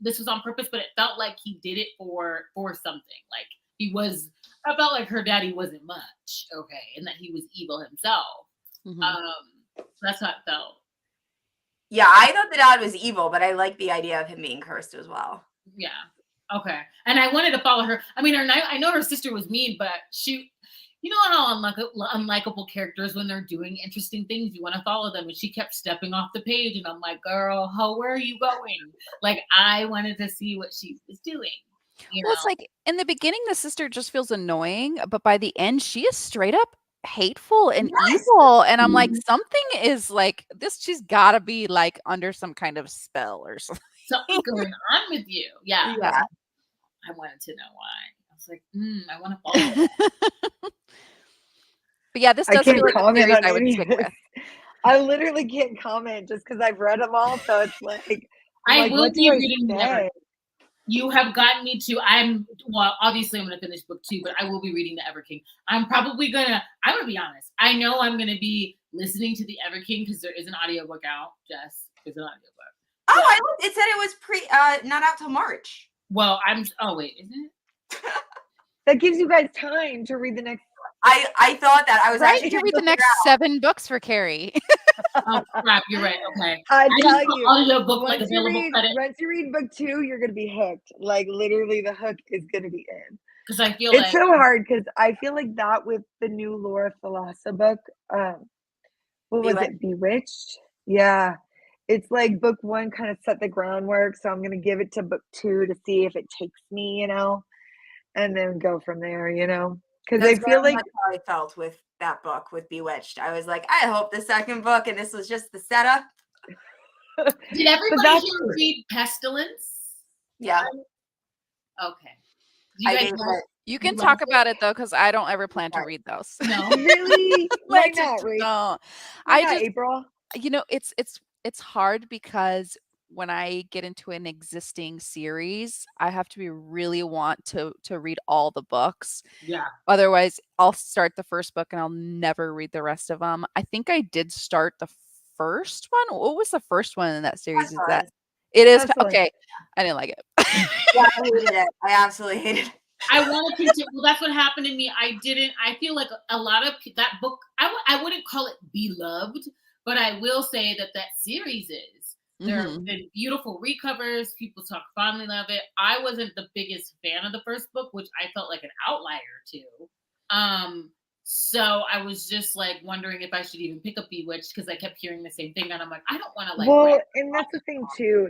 this was on purpose, but it felt like he did it for something. Like I felt like her daddy wasn't much, okay, and that he was evil himself. So that's how it felt. Yeah, I thought the dad was evil, but I like the idea of him being cursed as well. Yeah. Okay. And I wanted to follow her. I mean, I know her sister was mean, but you know how unlikable characters when they're doing interesting things, you want to follow them. And she kept stepping off the page, and I'm like, girl, where are you going? Like, I wanted to see what she was doing. Well, it's like in the beginning, the sister just feels annoying, but by the end, she is straight up hateful and evil. And I'm like, something is like this. She's got to be like under some kind of spell or something. Something's going on with you. Yeah. Yeah. I wanted to know why. I was like, I want to follow. But yeah, this does feel like a series I would stick with. I literally can't comment just because I've read them all. So it's like, I will be reading them. You have gotten me to, obviously I'm going to finish book 2, but I will be reading the Everking. I'm going to be honest. I know I'm going to be listening to the Everking because there is an audiobook out. Jess, there's an audiobook. Oh, yeah. It said it was not out till March. Well, wait, isn't it? That gives you guys time to read the next. I thought that. I was right to read the next 7 books for Carrie. Oh crap! You're right. Okay. I tell you, audiobook once you read book 2, you're gonna be hooked. Like literally, the hook is gonna be in. Because I feel it's so hard. Because I feel like that with the new Laura Thalassa book. What was it? Bewitched. Yeah, it's like book 1 kind of set the groundwork. So I'm gonna give it to book 2 to see if it takes me, and then go from there. Because I feel like how I felt with that book with Bewitched. I was like, I hope the second book, and this was just the setup. Did everybody here read Pestilence? Yeah. Okay. You can talk about it though, because I don't ever plan to read those. No, really? Why not? No, April. It's hard because when I get into an existing series, I have to really want to read all the books. Yeah. Otherwise, I'll start the first book and I'll never read the rest of them. I think I did start the first one. What was the first one in that series? Is that it is okay? I didn't like it. Yeah, I hated it. I absolutely hated it. I wanted to. Well, that's what happened to me. I feel like a lot of that book. I wouldn't call it beloved, but I will say that series is. There have been beautiful recovers. People talk fondly of it. I wasn't the biggest fan of the first book, which I felt like an outlier to. So I was just like wondering if I should even pick up Bewitched because I kept hearing the same thing, and I'm like, I don't want to like. Well, and that's the thing too.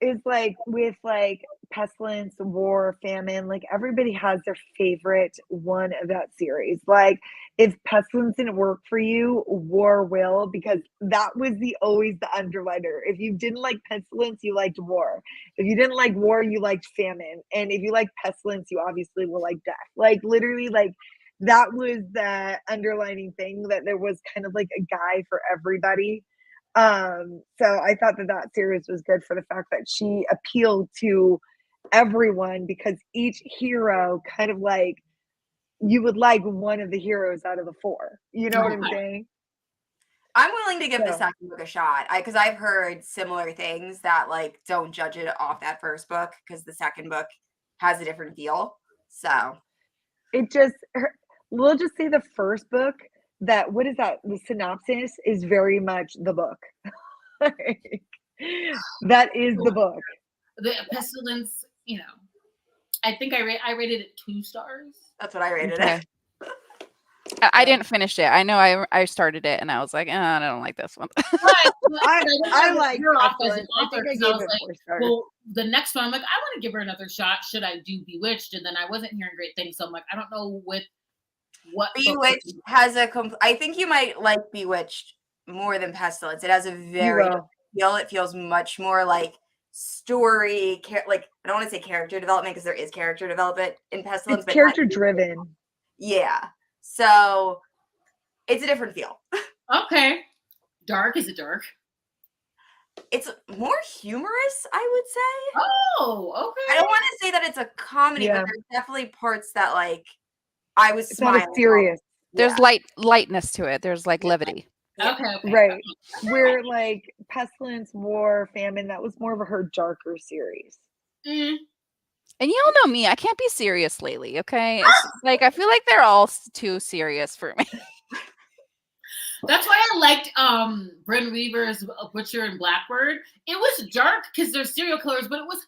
Is like with like Pestilence, War, Famine, like everybody has their favorite one of that series. Like if Pestilence didn't work for you, War will, because that was always the underliner. If you didn't like Pestilence, you liked War. If you didn't like War, you liked Famine. And if you like Pestilence, you obviously will like Death. Like literally, like that was the underlining thing, that there was kind of like a guy for everybody. So I thought that series was good for the fact that she appealed to everyone, because each hero kind of like, you would like one of the heroes out of the 4. You know what I'm saying? I'm willing to give the second book a shot, because I've heard similar things that like don't judge it off that first book because the second book has a different feel. So we'll just say the first book. That what is that? The synopsis is very much the book. That is the book. The Pestilence, I think I rated it 2 stars. That's what I rated it. I didn't finish it. I know I started it and I was like, I don't like this one. I like your author. Well, the next one, I'm like, I want to give her another shot. Should I do Bewitched? And then I wasn't hearing great things, so I'm like, I don't know what Bewitched has I think you might like Bewitched more than Pestilence. It has a very feel. It feels much more like story, like I don't want to say character development because there is character development in Pestilence. It's character driven. Yeah. So it's a different feel. Okay. Dark? Is it dark? It's more humorous, I would say. Oh, okay. I don't want to say that it's a comedy, but there's definitely parts that like I was smiling. Not serious. There's lightness to it. There's like levity. Okay. Right. Where like Pestilence, War, Famine, that was more of her darker series. Mm. And you all know me, I can't be serious lately, okay? It's like I feel like they're all too serious for me. That's why I liked Bryn Weaver's Butcher and Blackbird. It was dark because they're serial killers, but it was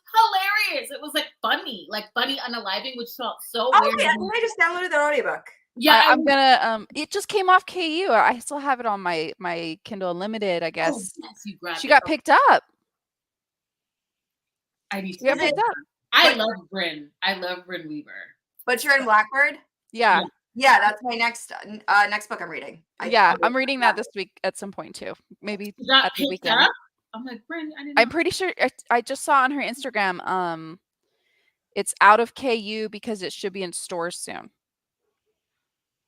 hilarious. It was like funny unaliving, which felt so weird. Yeah, I just downloaded their audiobook. Yeah, I'm gonna it just came off KU. I still have it on my Kindle Unlimited, I oh, guess. yes, you grabbed She it. got picked up. I need to She got read picked it. up. I But- love Bryn. I love Bryn Weaver. Butcher and Blackbird. Yeah. Yeah, that's my next book I'm reading. Yeah, I'm reading that this week at some point too. Maybe You got at the picked weekend. up? I'm like, Bryn, I didn't I'm know. pretty sure I just saw on her Instagram it's out of KU because it should be in stores soon.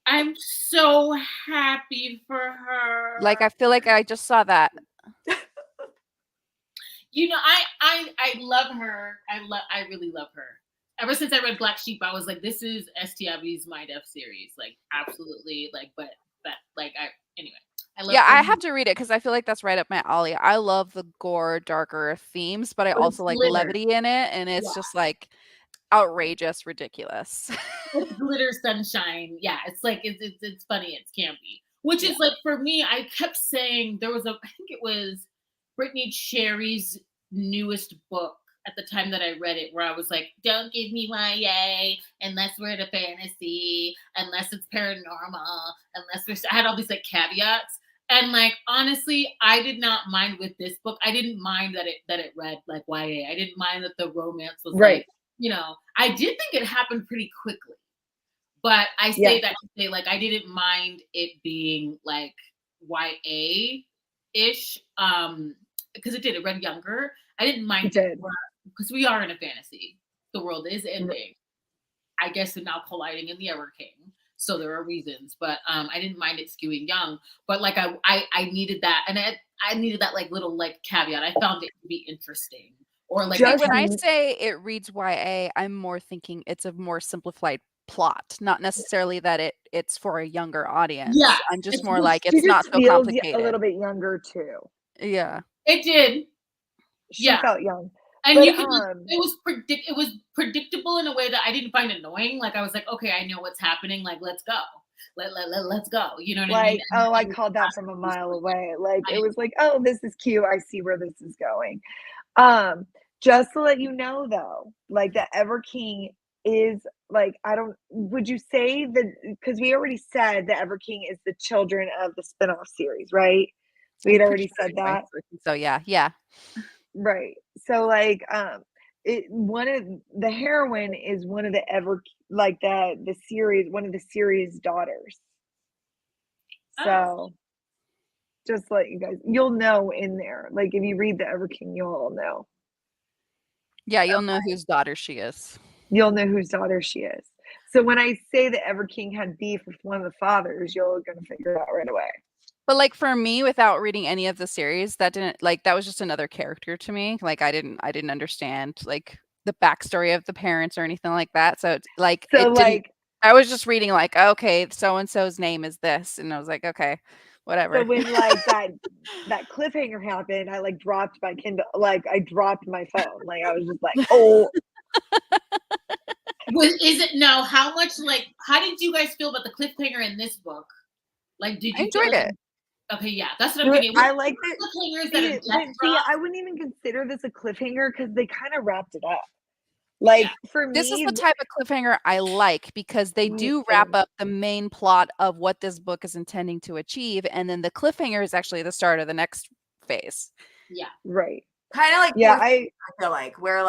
I'm so happy for her. Like I feel like I just saw that. You know, I love her. I really love her. Ever since I read Black Sheep, I was like, this is STIB's My Def series. Like, absolutely. Like, but that, like, anyway. I love I her. have to read it because I feel like that's right up my alley. I love the gore, darker themes, but I But also it's like glitter. levity in it, and it's just like outrageous, ridiculous. It's glitter sunshine. Yeah, it's like it's funny. It's campy. Which is like for me, I kept saying I think it was Brittany Cherry's newest book at the time that I read it, where I was like, don't give me YA unless we're in a fantasy, unless it's paranormal, I had all these like caveats. And like honestly, I did not mind with this book. I didn't mind that it read like YA. I didn't mind that the romance was like, you know, I did think it happened pretty quickly. But I say that to say like I didn't mind it being like YA-ish. Because it read younger. I didn't mind it because we are in a fantasy. The world is ending. I guess, and now colliding in the Ever King. So there are reasons, but I didn't mind it skewing young. But like I needed that, and I needed that like little like caveat. I found it to be interesting. Or like when I say it reads YA, I'm more thinking it's a more simplified plot, not necessarily that it's for a younger audience. Yeah, I'm just more like it's not so feels complicated. a little bit younger too. Yeah, it did. She felt young. And but, you could, it was predictable in a way that I didn't find annoying. Like I was like, okay, I know what's happening. Like let's go, let's go. You know what I mean? Like, I called that from a mile away. Like it was like, oh, this is cute. I see where this is going. Just to let you know though, like the Ever King is like, would you say that, because we already said the Ever King is the children of the spinoff series, right? We had already said that. So yeah. Right. So like one of the Heroine is one of the the series, one of the series daughters. So just let you guys, you'll know in there. Like if you read the Ever King, you'll all know. Yeah, you'll know whose daughter she is. You'll know whose daughter she is. So when I say the Ever King had beef with one of the fathers, you're gonna figure it out right away. But like for me, without reading any of the series, that was just another character to me. Like I didn't understand like the backstory of the parents or anything like that. So I was just reading like, okay, so and so's name is this, and I was like, okay, whatever. So when like that cliffhanger happened, I like dropped my Kindle, like I dropped my phone. Like I was just like, oh. How did you guys feel about the cliffhanger in this book? Like, did you enjoyed it? Okay, yeah, that's what I'm thinking. I like it. Cliffhangers that See, I wouldn't even consider this a cliffhanger because they kind of wrapped it up. Like for me, this is the type of cliffhanger I like because they do wrap up the main plot of what this book is intending to achieve, and then the cliffhanger is actually the start of the next phase. Yeah, right. Kind of like I feel like where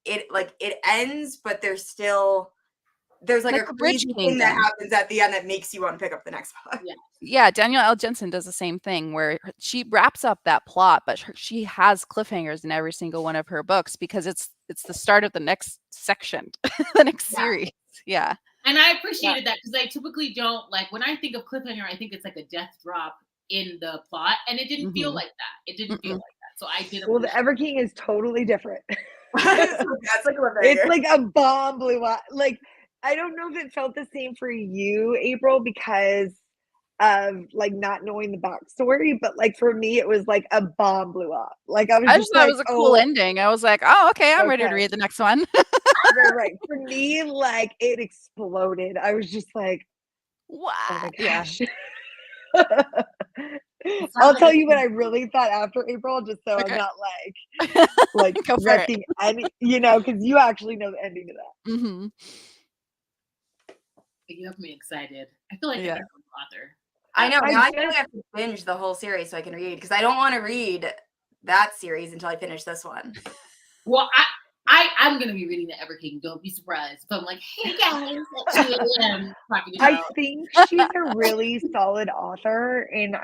it ends, but there's like a crazy thing that happens at the end that makes you want to pick up the next book. Yeah, Danielle L. Jensen does the same thing where she wraps up that plot, but she has cliffhangers in every single one of her books because it's the start of the next section, the next series. Yeah. And I appreciated that because I typically don't like when I think of cliffhanger, I think it's like a death drop in the plot, and it didn't feel like that. It didn't feel like that. So I did. Well, the Ever King is totally different. That's like it's like a bomb blew up. Like I don't know if it felt the same for you, April, because of like not knowing the backstory, but like for me, it was like a bomb blew up. Like I just thought it was a cool ending. I was like, oh, okay, I'm ready to read the next one. right. For me, like it exploded. I was just like, wow. Oh my gosh. I'll tell you what I really thought after April, just so I'm not like wrecking any, because you actually know the ending to that. Mm-hmm. You have me excited. I feel like Yeah. I'm an author. I know. I Now I just- feel like I have to binge the whole series so I can read, because I don't want to read that series until I finish this one. Well, I'm gonna be reading the Ever King. Don't be surprised if I'm like, hey guys, at 2 a.m. talking I about. think she's a really solid author, and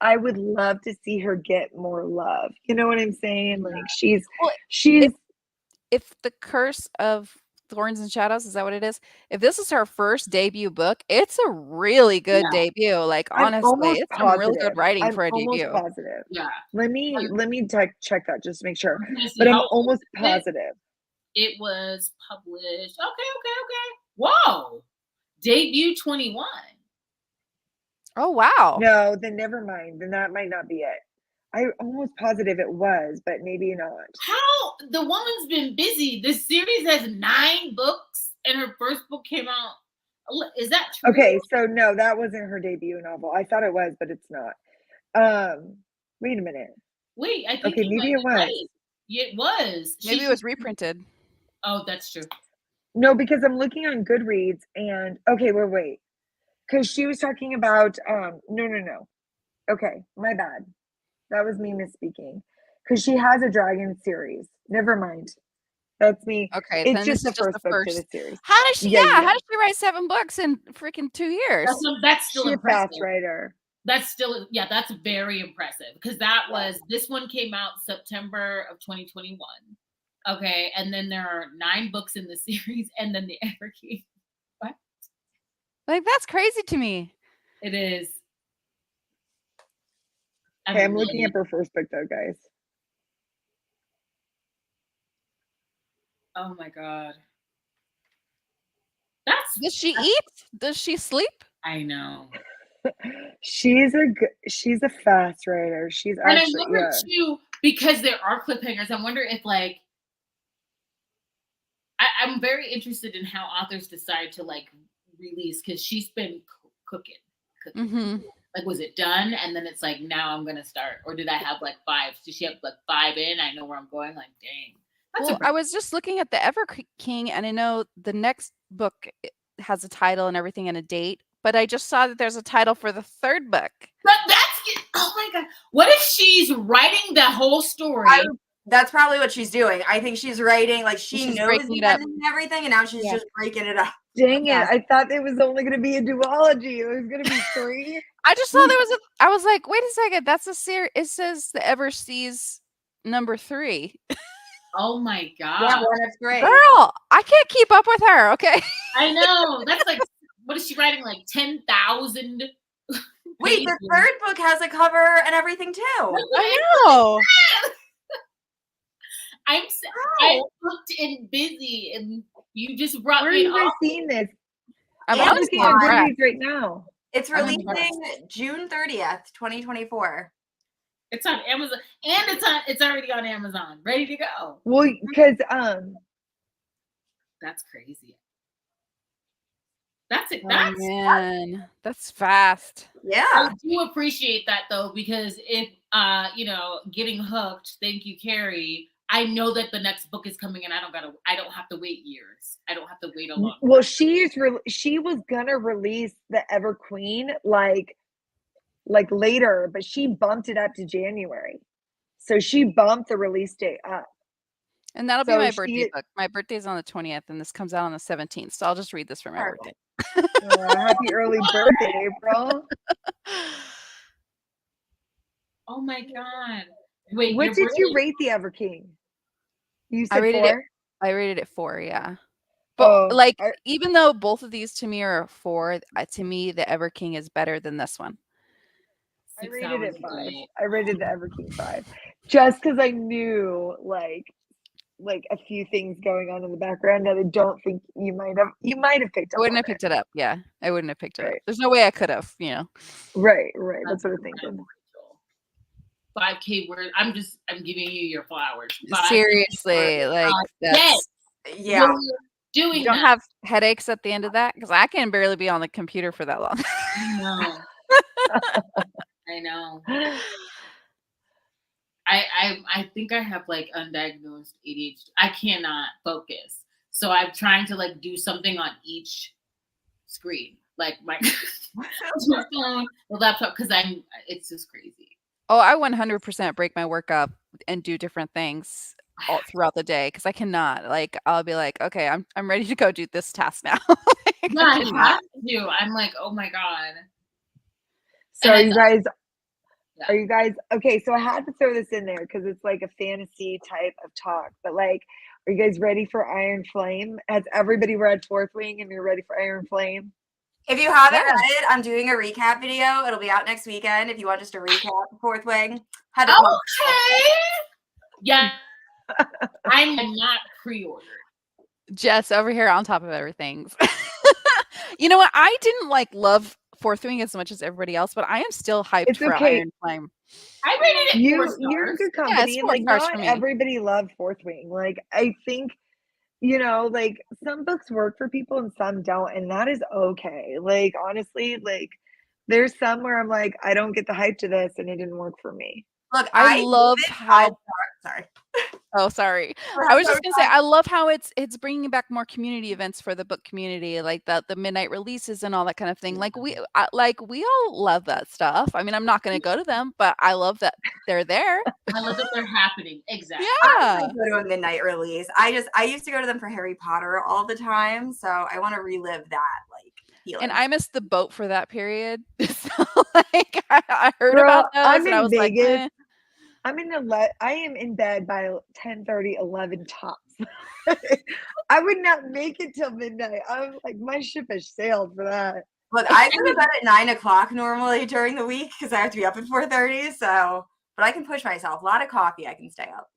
I would love to see her get more love. You know what I'm saying? Like Well, she's If the Curse of Thorns and Shadows, is that what it is? If this is her first debut book, it's a really good Yeah. debut. Like I'm honestly, almost it's some really good positive. writing I'm for a almost debut. positive. Yeah. Let me check that just to make sure. I'm gonna see But I'm how old almost is it? positive. It was published. Okay. Whoa. Debut 21. Oh wow. No, then never mind. Then that might not be it. I'm almost positive it was, but maybe not. How the woman's been busy. This series has 9 books, and her first book came out. Is that true? Okay, so no, that wasn't her debut novel. I thought it was, but it's not. Wait a minute. Wait, I think Okay, you maybe might it be was. right. Yeah, it was. Maybe it was reprinted. Oh, that's true. No, because I'm looking on Goodreads and okay, wait. Because she was talking about no. Okay, my bad. That was me misspeaking. Because she has a dragon series. Never mind. That's me. Okay, It's then just this the is just first the book to the first. series. How does she? Yeah. How does she write 7 books in freaking 2 years? That's still She's a impressive. fast writer. That's still, yeah, that's very impressive because this one came out September of 2021. Okay, and then there are 9 books in the series, and then the Ever King. What? Like that's crazy to me. It is. Okay, I'm looking up her first book though, guys. Oh my god. Does she eat? Does she sleep? I know. She's a fast writer. She's And actually I wonder too, because there are cliffhangers. I wonder if like I'm very interested in how authors decide to like release because she's been cooking. Mm-hmm. Like, was it done? And then it's like, now I'm gonna start, or did I have like 5? Did she have like 5 in? I know where I'm going. Like, dang. Well, I was just looking at the Ever King, and I know the next book has a title and everything and a date, but I just saw that there's a title for the 3rd book. But oh my god! What if she's writing the whole story? That's probably what she's doing. I think she's writing like she's knows breaking the it up ending and everything, and now she's just breaking it up. Dang it! I thought there was only going to be a duology. It was going to be 3. I just saw there was I was like, wait a second, that's a series. It says the Ever Seas number 3. Oh my god! Yeah, that's great. Girl, I can't keep up with her. Okay. I know. That's like, what is she writing? Like 10,000. Wait, the 3rd book has a cover and everything too. I know. I'm booked and busy, and you just brought Where are me you guys off. seeing this? I'm I'm honestly looking at impressed. Goodreads right now. It's I'm releasing June 30th, 2024. It's on Amazon, and it's already on Amazon, ready to go. Well, because That's crazy. That's it. Oh, man, that's fast. Yeah. I do appreciate that though, because if getting hooked, thank you, Carrie. I know that the next book is coming, and I don't have to wait years. I don't have to wait a long. Well, she was gonna release the Ever Queen like later, but she bumped it up to January. So she bumped the release date up. And that'll be my birthday book. My birthday's on the 20th, and this comes out on the 17th. So I'll just read this for my birthday. Happy early birthday, April. Oh my god! Wait, what did you rate the Ever King? You said 4? I rated it 4, yeah. But even though both of these to me are 4, to me the Ever King is better than this one. I rated it 5. I rated the Ever King 5, just because I knew like a few things going on in the background that I don't think you might have picked up. I wouldn't have picked it up. Yeah, I wouldn't have picked it up. There's no way I could have. Right. That's what I'm thinking. 5K word. I'm giving you your flowers. Seriously, like that's yeah. Doing you don't have headaches at the end of that, because I can barely be on the computer for that long. I know. I think I have like undiagnosed ADHD. I cannot focus. So I'm trying to like do something on each screen, like my phone, the laptop, because it's just crazy. Oh, I 100% break my work up and do different things all throughout the day because I cannot. Like, I'll be like, okay, I'm ready to go do this task now. Like, Yeah, I have to. I'm like, oh my God. So are you guys okay? So I had to throw this in there because it's like a fantasy type of talk. But like, are you guys ready for Iron Flame? Has everybody read Fourth Wing and you're ready for Iron Flame? If you haven't read it, I'm doing a recap video. It'll be out next weekend. If you want just a recap of Fourth Wing, okay. Yeah, I'm not pre-ordered. Jess over here on top of everything. You know what? I didn't like love Fourth Wing as much as everybody else, but I am still hyped for Iron Flame. I rated it 4 stars. You're good company. Yeah, like not everybody loved Fourth Wing. Like I think, you know, like some books work for people and some don't, and that is okay. Like honestly, like there's some where I'm like, I don't get the hype to this, and it didn't work for me. Look, I love how. Sorry. Oh, sorry. I was just gonna say, I love how it's bringing back more community events for the book community, like the midnight releases and all that kind of thing. Like we all love that stuff. I mean, I'm not gonna go to them, but I love that they're there. I love that they're happening. Exactly. Yeah. I go to a midnight release. I used to go to them for Harry Potter all the time, so I want to relive that feeling. And I missed the boat for that period. So like I heard about those, and I was Vegas. like, eh. I am in bed by 10:30, 11 tops. I would not make it till midnight. I'm like, my ship has sailed for that. Look, I go to bed at 9 o'clock normally during the week because I have to be up at 4:30. So, but I can push myself. A lot of coffee, I can stay up.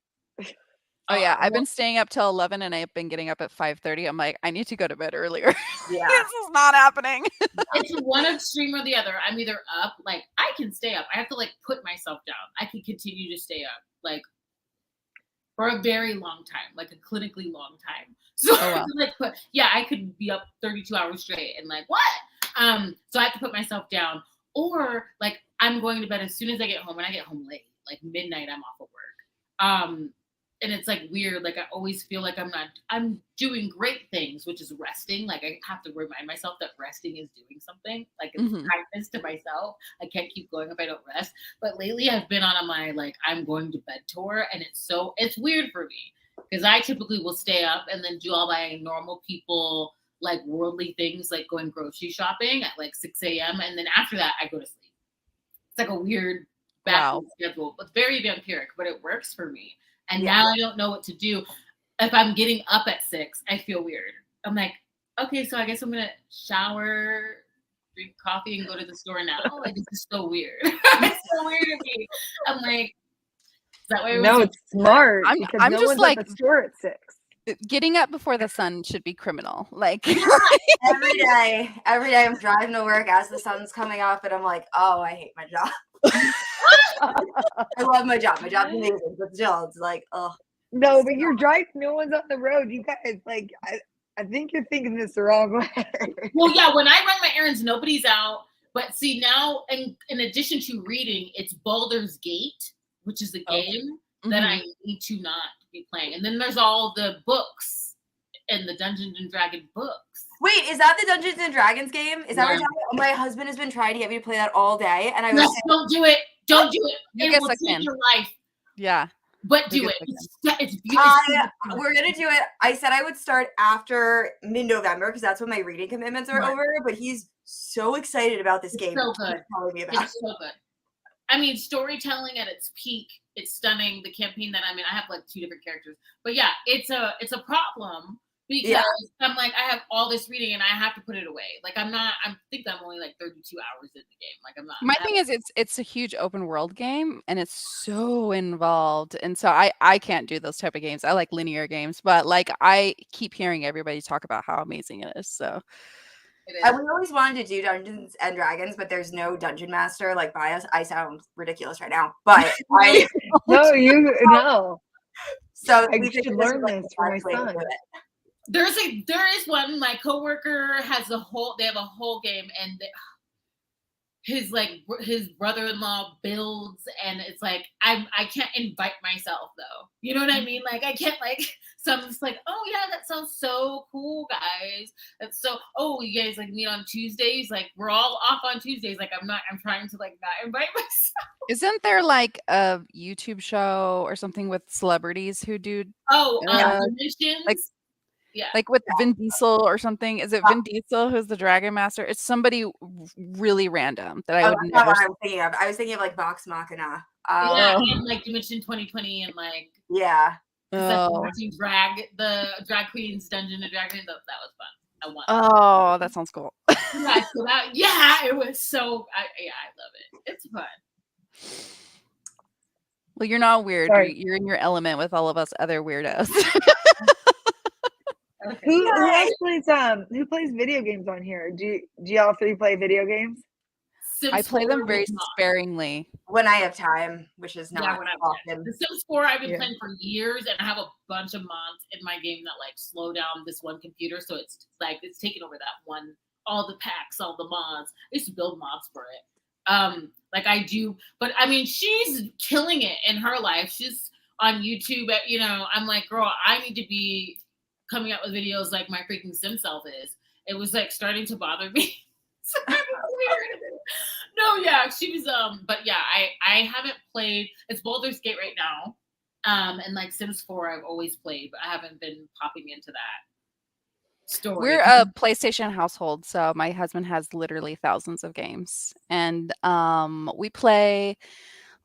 Oh yeah, I've been staying up till 11 and I've been getting up at 5:30. I'm like, I need to go to bed earlier. Yeah. This is not happening. It's one extreme or the other. I'm either up, like I can stay up. I have to like put myself down. I can continue to stay up like for a very long time, like a clinically long time. So I could be up 32 hours straight and like what? So I have to put myself down, or like I'm going to bed as soon as I get home, and I get home late, like midnight. I'm off of work. And it's like weird. Like I always feel like I'm doing great things, which is resting. Like I have to remind myself that resting is doing something. Like it's kindness to myself. I can't keep going if I don't rest. But lately I've been on my like I'm going to bed tour, and it's weird for me because I typically will stay up and then do all my normal people like worldly things, like going grocery shopping at like 6 a.m. and then after that I go to sleep. It's like a weird backwards schedule, but very vampiric. But it works for me. And now I don't know what to do. If I'm getting up at 6, I feel weird. I'm like, okay, so I guess I'm going to shower, drink coffee, and go to the store now. Like, this is so weird. It's so weird to me. I'm like, is that why? No, it's smart. I'm just like, at the store at 6. Getting up before the sun should be criminal. Like every day I'm driving to work as the sun's coming up, and I'm like, oh, I hate my job. I love my job. My job's amazing, but still, it's like, oh. No, but you're driving. No one's on the road. You guys, like, I think you're thinking this the wrong way. Well, yeah, when I run my errands, nobody's out. But see, now, in addition to reading, it's Baldur's Gate, which is a game that I need to not be playing. And then there's all the books and the Dungeons and Dragons books. Wait, is that the Dungeons and Dragons game? Is that what you're talking about? My husband has been trying to get me to play that all day, and I was don't do it. Don't do it. It will take your life. Yeah. But do it. It's beautiful. We're gonna do it. I said I would start after mid-November because that's when my reading commitments are over. But he's so excited about this game. So good. It's so good. I mean, storytelling at its peak. It's stunning. The campaign that I'm in, I have like 2 different characters. But yeah, it's a problem because I'm like, I have all this reading and I have to put it away. Like I think I'm only like 32 hours in the game. Like I'm not. My thing is it's a huge open world game and it's so involved. And so I can't do those type of games. I like linear games, but like I keep hearing everybody talk about how amazing it is. So we always wanted to do Dungeons and Dragons, but there's no dungeon master like by us. I sound ridiculous right now, but no, you know. So I should learn this for my son. There is one. My coworker has they have a whole game, and his brother-in-law builds, and it's like I can't invite myself though. You know what I mean? Like I can't like so I'm just like, oh yeah, that sounds so cool, guys. That's so you guys like meet on Tuesdays, like we're all off on Tuesdays. Like I'm trying to like not invite myself. Isn't there like a YouTube show or something with celebrities who do Missions. like yeah. like with Vin Diesel or something? Is it Vin Diesel who's the Dragon Master? It's somebody really random that I would That's never. not what I was thinking of. I was thinking of like Vox Machina. And like Dimension 2020 and like yeah. Watching drag queens Dungeon and Dragons. That was fun. I won. Oh, that sounds cool. Yeah, so it was so. I love it. It's fun. Well, you're not weird. Sorry. You're in your element with all of us other weirdos. Okay. Who plays video games on here? Do y'all three play video games? Sims I play them very mods. sparingly. When I have time, which is not when I have often. time. The Sims 4 I've been playing for years, and I have a bunch of mods in my game that like slow down this one computer, so it's like it's taking over that one, all the packs, all the mods. I used to build mods for it. Like I do, but I mean she's killing it in her life. She's on YouTube I'm like, girl, I need to be coming out with videos like my freaking Sim self is. It was like starting to bother me. No, yeah, she was but yeah, I haven't played. It's Baldur's Gate right now. And like Sims 4 I've always played, but I haven't been popping into that story. We're a PlayStation household, so my husband has literally thousands of games. And we play.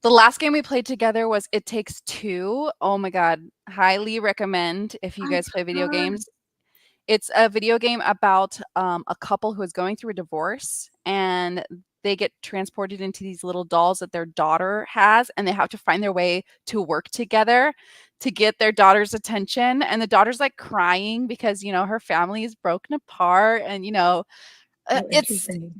The last game we played together was It Takes Two. Oh my god, highly recommend if you guys play video games. It's a video game about a couple who is going through a divorce, and they get transported into these little dolls that their daughter has, and they have to find their way to work together to get their daughter's attention. And the daughter's like crying because her family is broken apart, and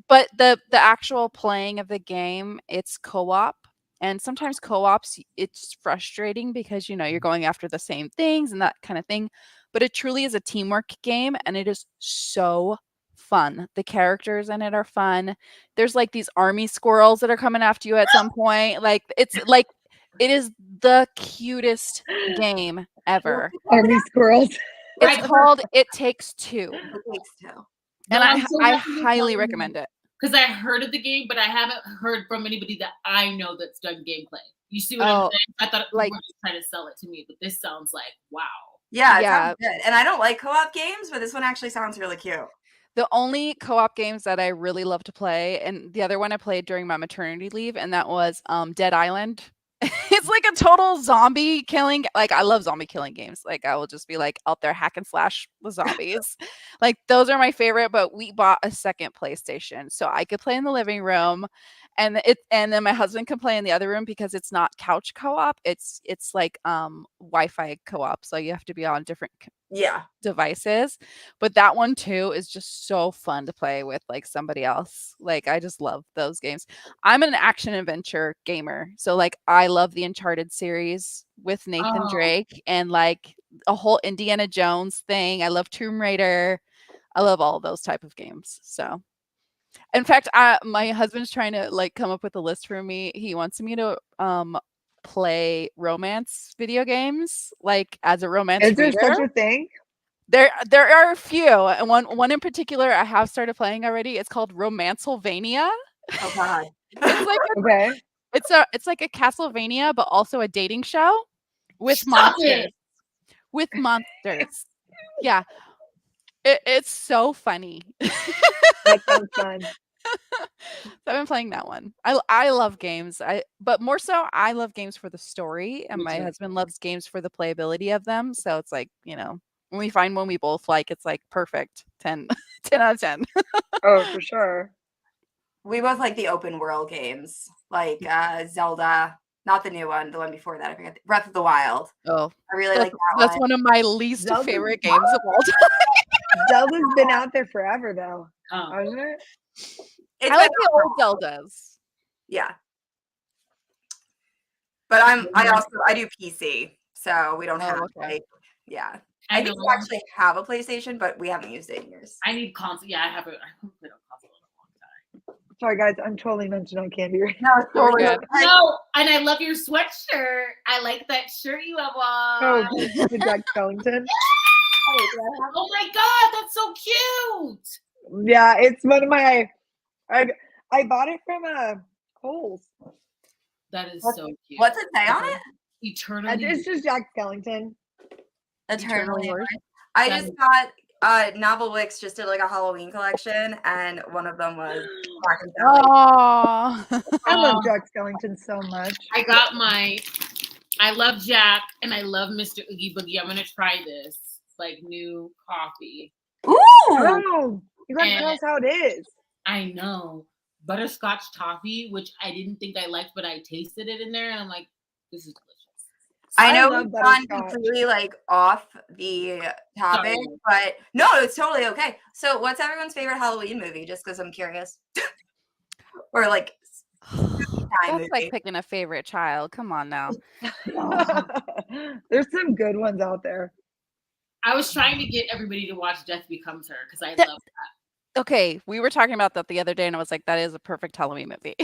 but the actual playing of the game, it's co-op. And sometimes co-ops, it's frustrating because you're going after the same things and that kind of thing, but it truly is a teamwork game, and it is so fun. The characters in it are fun. There's like these army squirrels that are coming after you at some point. Like it is the cutest game ever. Army squirrels. It's called It Takes Two. It Takes Two. And I highly recommend it. Because I heard of the game, but I haven't heard from anybody that I know that's done gameplay. You see what I'm saying? I thought people were just trying to sell it to me, but this sounds like wow. Yeah, it sounds good. And I don't like co-op games, but this one actually sounds really cute. The only co-op games that I really love to play, and the other one I played during my maternity leave, and that was Dead Island. It's like a total zombie killing. Like I love zombie killing games. Like I will just be like out there hack and slash the zombies. Like those are my favorite. But we bought a second PlayStation so I could play in the living room, and then my husband can play in the other room because it's not couch co-op. It's like Wi-Fi co-op. So you have to be on different devices. But that one too is just so fun to play with like somebody else. Like I just love those games. I'm an action adventure gamer, so like I love the Uncharted series with Nathan Drake and like a whole Indiana Jones thing. I love Tomb Raider. I love all those type of games. So in fact, my husband's trying to like come up with a list for me. He wants me to play romance video games, like as a romance reader. Is there such a thing? There are a few, and one in particular I have started playing already. It's called Romancevania. Oh god. It's like a Castlevania, but also a dating show with monsters. With monsters. Yeah. It's so funny. That sounds fun. So I've been playing that one. I love games. But more so I love games for the story, and my husband loves games for the playability of them. So it's like, when we find one we both like, it's like perfect. 10 out of 10. Oh, for sure. We both like the open world games, like Zelda, not the new one, the one before that. I forget. Breath of the Wild. Oh, I really like that one. That's one of my least favorite games of all time. Zelda's been out there forever, though, hasn't it? I like the old Zeldas. Yeah. But I do PC, so we don't have yeah. I think we actually have a PlayStation, but we haven't used it in years. I need console. Yeah, I haven't played on console in a long time. Sorry, guys. I'm totally mentioned on candy right No, it's totally No, okay. no, and I love your sweatshirt. I like that shirt you have on. Oh, the Jack Skellington. Oh my god, that's so cute. Yeah, it's one of my. I bought it from Kohl's. That is so cute. What's it say on it? Eternally. It's just Jack Skellington. Eternally. Yours. I just got Novel Wicks just did like a Halloween collection, and one of them was Black and Sally. Oh, I love Jack Skellington so much. I got I love Jack and I love Mr. Oogie Boogie. I'm gonna try this like new coffee. Ooh! Oh, you gotta tell us how it is. I know. Butterscotch toffee, which I didn't think I liked, but I tasted it in there and I'm like, this is delicious. I know love we've gone butterscotch. completely like off the topic, Sorry. but no, it's totally okay. So, what's everyone's favorite Halloween movie? Just because I'm curious, or like that's like picking a favorite child. Come on now. There's some good ones out there. I was trying to get everybody to watch Death Becomes Her because I love that. Okay, we were talking about that the other day, and I was like, that is a perfect Halloween movie.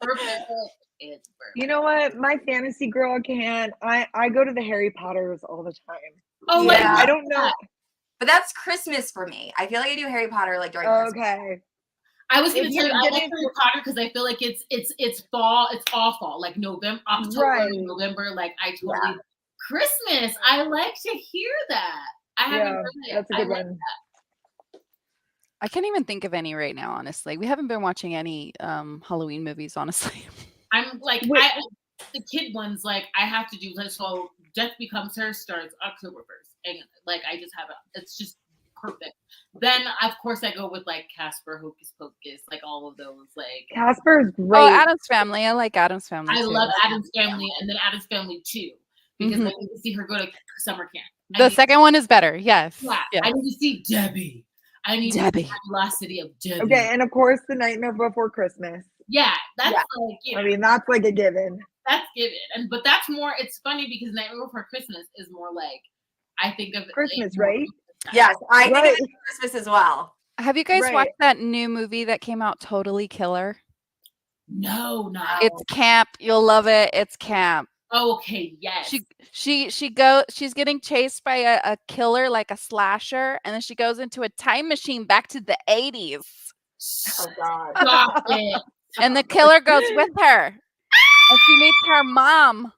Perfect. It's perfect. You know what? My fantasy girl can't. I go to the Harry Potters all the time. Oh Yeah. my I don't know. But that's Christmas for me. I feel like I do Harry Potter like during Christmas. Okay. I was gonna If tell you you're I like getting- Harry Potter because I feel like it's fall, it's all fall, like November, October, Right. November. Like I totally Christmas. I like to hear that. I haven't Yeah, heard it. that's a good I like one. I can't even think of any right now, honestly. We haven't been watching any Halloween movies, honestly. I'm like Wait. the kid ones. Like I have to do. So Death Becomes Her starts October 1st, and like I just have it's just perfect. Then of course I go with like Casper, Hocus Pocus, like all of those. Like Casper's great. Oh, Addams Family. I like Addams Family. I too. love Addams Family, and then Addams Family 2 because I need to see her go to summer camp. The second one is better. Yes. Yeah, Yes. I need to see Debbie. I need Debbie. the velocity of Debbie. Okay, and of course, The Nightmare Before Christmas. Yeah, that's Yeah. like you know, I mean, that's like a given. that's given, but that's more. It's funny because Nightmare Before Christmas is more like I think of it Christmas, more right? Yes, I think Right. of it as Christmas as well. Have you guys Right. watched that new movie that came out, Totally Killer? No, no. It's camp. You'll love it. It's camp. Oh, okay, yes. She's getting chased by a killer, like a slasher, and then she goes into a time machine back to the 80s. Oh God. Stop it. And the killer goes with her. And she meets her mom.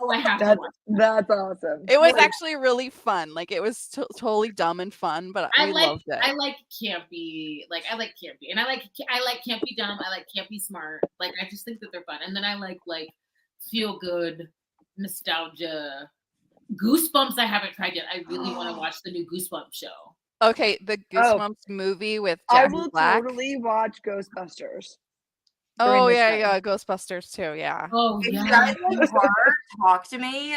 Oh, I have to That's watch. that's awesome. It was Wait. actually really fun. Like it was totally dumb and fun, but I we like loved it. I like campy, I like campy, and I like campy dumb. I like campy smart. Like I just think that they're fun, and then I like feel good nostalgia. Goosebumps I haven't tried yet. I really want to watch the new Goosebumps show. Okay, the Goosebumps movie with I Jack will Black. totally watch Ghostbusters. Oh during this yeah, time. yeah, Ghostbusters too. Yeah. Oh If yeah. you guys like horror, Talk to Me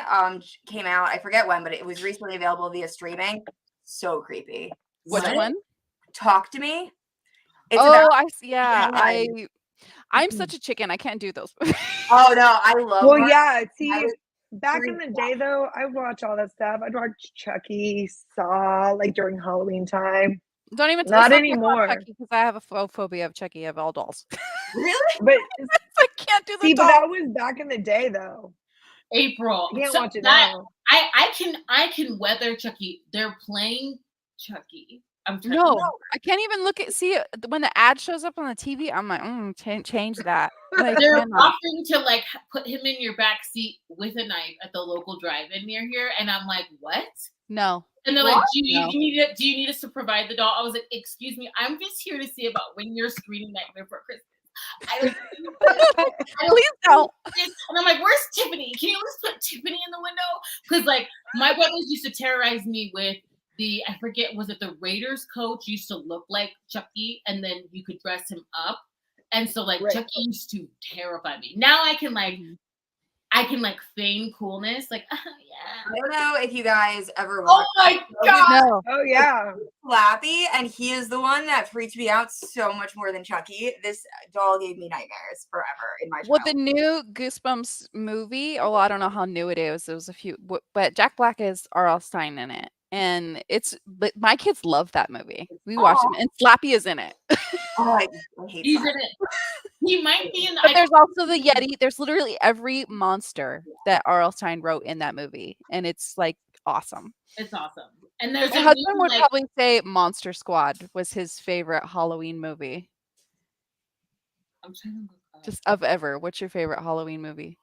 came out. I forget when, but it was recently available via streaming. So creepy. Which What? one? Talk to Me. It's Oh, about. yeah. Heroine. I'm such a chicken. I can't do those. Oh no, I love. Well, horror. yeah. See, was back in the day, though, I watch all that stuff. I'd watch Chucky, Saw, like during Halloween time. Don't even. Not let's talk anymore. about Chucky because I have a phobia of Chucky of all dolls. Really? But I can't do the see, but dolls. that was back in the day, though. April. You can't So watch it that- now. I can weather Chucky. They're playing Chucky. I'm trying No, I can't even look at see it when the ad shows up on the TV. I'm like, change that. Like, They're cannot. offering to put him in your back seat with a knife at the local drive-in near here, and I'm like, what? No. And they're like, What? do No. you need us to provide the doll? I was like, excuse me, I'm just here to see about when you're screening Nightmare Before Christmas. I don't, Please don't. and I'm like, where's Tiffany? Can you at least put Tiffany in the window? Because like my brothers used to terrorize me with I forget, was it the Raiders coach used to look like Chucky, and then you could dress him up, and so like Right. Chucky used to terrify me. Now I can feign coolness, like yeah. I don't know if you guys ever Oh watched my god! No. Oh, yeah. Flappy, and he is the one that freaked me out so much more than Chucky. This doll gave me nightmares forever in my Well, childhood. the new Goosebumps movie. Oh, I don't know how new it is. It was a few, but Jack Black is R.L. Stein in it, and but my kids love that movie. We watched it, and Slappy is in it. Oh, I hate He's slime. in it. He might be in. But there's also the Yeti. There's literally every monster that R.L. Stein wrote in that movie, and it's like awesome. It's awesome. And there's My a husband new, would like, probably say Monster Squad was his favorite Halloween movie. I'm trying to look up. Just of ever. What's your favorite Halloween movie?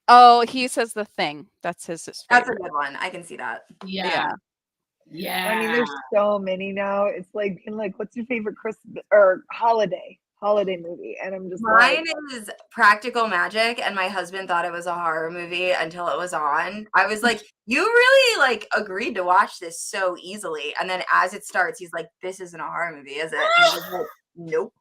Oh, he says The Thing. That's his favorite. That's a good one. I can see that. Yeah. Yeah. I mean, there's so many now. It's like being like, what's your favorite Christmas or holiday movie? And I'm just Mine like, is Practical Magic, and my husband thought it was a horror movie until it was on. I was like, you really like agreed to watch this so easily. And then as it starts, he's like, this isn't a horror movie, is it? And I was like, nope.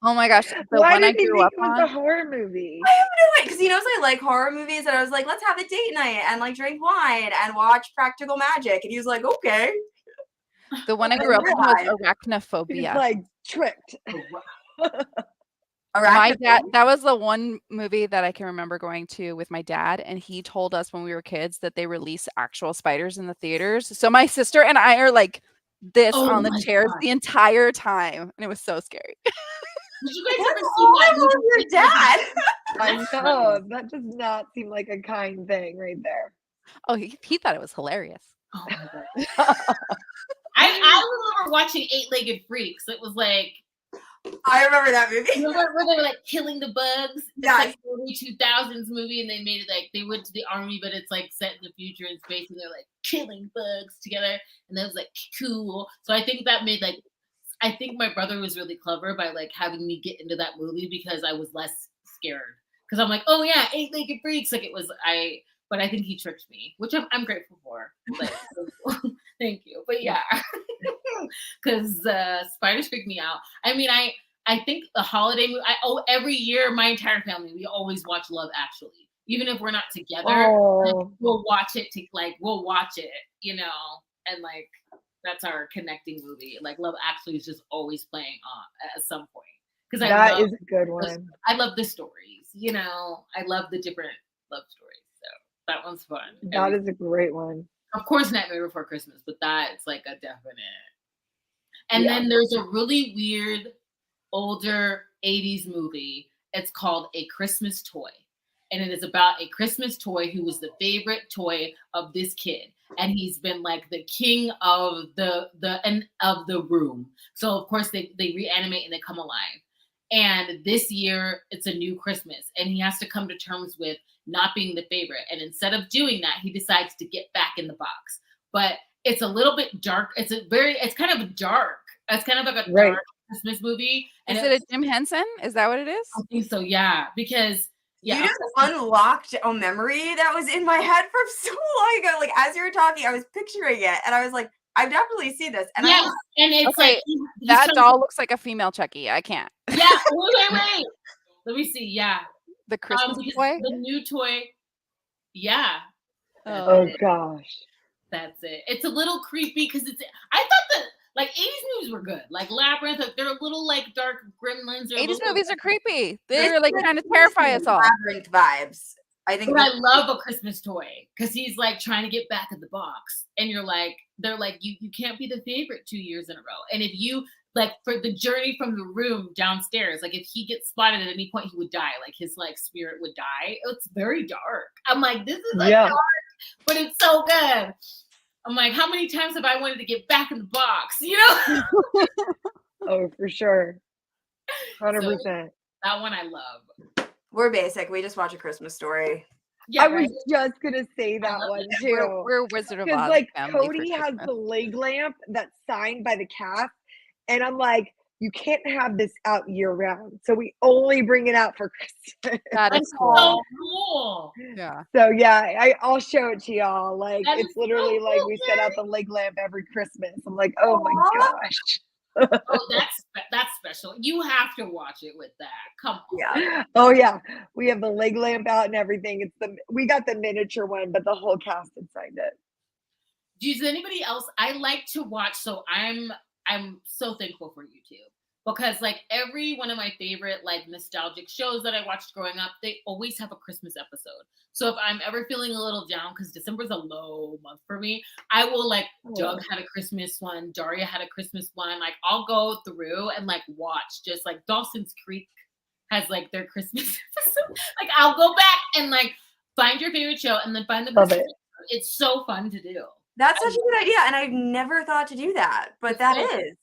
Oh my gosh. The why one I did he grew think up it was on. a horror movie? I have no idea, because he knows I like horror movies, and I was like, let's have a date night and like drink wine and watch Practical Magic. And he was like, okay. The one I grew up on was He's Arachnophobia. like tricked. My dad, that was the one movie that I can remember going to with my dad, and he told us when we were kids that they release actual spiders in the theaters. So my sister and I are like this on the chairs the entire time, and it was so scary. Did you guys ever see that movie? Your dad. I know, that does not seem like a kind thing right there. Oh, he thought it was hilarious. Oh my God. I remember watching 8-Legged Freaks. It was like, I remember that movie. you know, where they were like killing the bugs. Yeah. It's like early 2000s movie, and they made it like they went to the army, but it's like set in the future in space, and they're like killing bugs together, and that was like cool. So I think that made like, I think my brother was really clever by like having me get into that movie because I was less scared. Because I'm like, oh yeah, 8-Legged Freaks, like it was but I think he tricked me, which I'm grateful for. Like, thank you. But yeah, because spiders freak me out. I mean, I think the holiday movie. Every year, my entire family, we always watch Love Actually, even if we're not together. Like, we'll watch it. We'll watch it, you know, and like that's our connecting movie. Like Love Actually is just always playing on at some point because that is a good one. I love the stories, you know. I love the different love stories. So that one's fun. That is a great one. Of course, Nightmare Before Christmas, but that's like a definite. And then there's a really weird older 80s movie. It's called A Christmas Toy. And it is about a Christmas toy who was the favorite toy of this kid. And he's been like the king of the room. So of course they reanimate and they come alive. And this year it's a new Christmas, and he has to come to terms with not being the favorite. And instead of doing that, he decides to get back in the box. But it's a little bit dark. It's kind of dark. It's kind of like a dark Christmas movie. And is it a Jim Henson? Is that what it is? I think so, yeah. Because you just unlocked a memory that was in my head from so long ago. Like as you were talking, I was picturing it, and I was like, I've definitely seen this. And and it's okay, like that doll looks like a female Chucky. I can't. Yeah, wait. Let me see. Yeah, the Christmas toy, the new toy. Yeah. Oh gosh, that's it. It's a little creepy because I thought that like 80s movies were good, like Labyrinth. Like, they're a little like dark gremlins. 80s movies are creepy. They're like trying to terrify us all. Labyrinth vibes. I think. But I love A Christmas Toy because he's like trying to get back in the box, and they're like, you can't be the favorite 2 years in a row. And if you like for the journey from the room downstairs, like if he gets spotted at any point, he would die. Like his like spirit would die. It's very dark. I'm like, this is like dark, but it's so good. I'm like, how many times have I wanted to get back in the box? You know? Oh, for sure. 100%. So, that one I love. We're basic. We just watch A Christmas Story. Yeah, I was just gonna say that one too. We're Wizard of Oz. Because like Cody has the leg lamp that's signed by the cast, and I'm like, you can't have this out year round, so we only bring it out for Christmas. That is so cool. Yeah. So yeah, I'll show it to y'all. Like that it's literally so like cool, we set out the leg lamp every Christmas. I'm like, oh my gosh. Oh, that's special. You have to watch it with that. Come on. Yeah. Oh yeah, we have the leg lamp out and everything. We got the miniature one, but the whole cast had signed it. Does anybody else? I like to watch. So I'm so thankful for YouTube. because like every one of my favorite like nostalgic shows that I watched growing up, they always have a Christmas episode. So if I'm ever feeling a little down, because December's a low month for me, I will like Doug had a Christmas one, Daria had a Christmas one. Like I'll go through and like watch, just like Dawson's Creek has like their Christmas episode. Like I'll go back and like find your favorite show and then find the Christmas episode. It's so fun to do. That's such a good idea, and I've never thought to do that, but that is.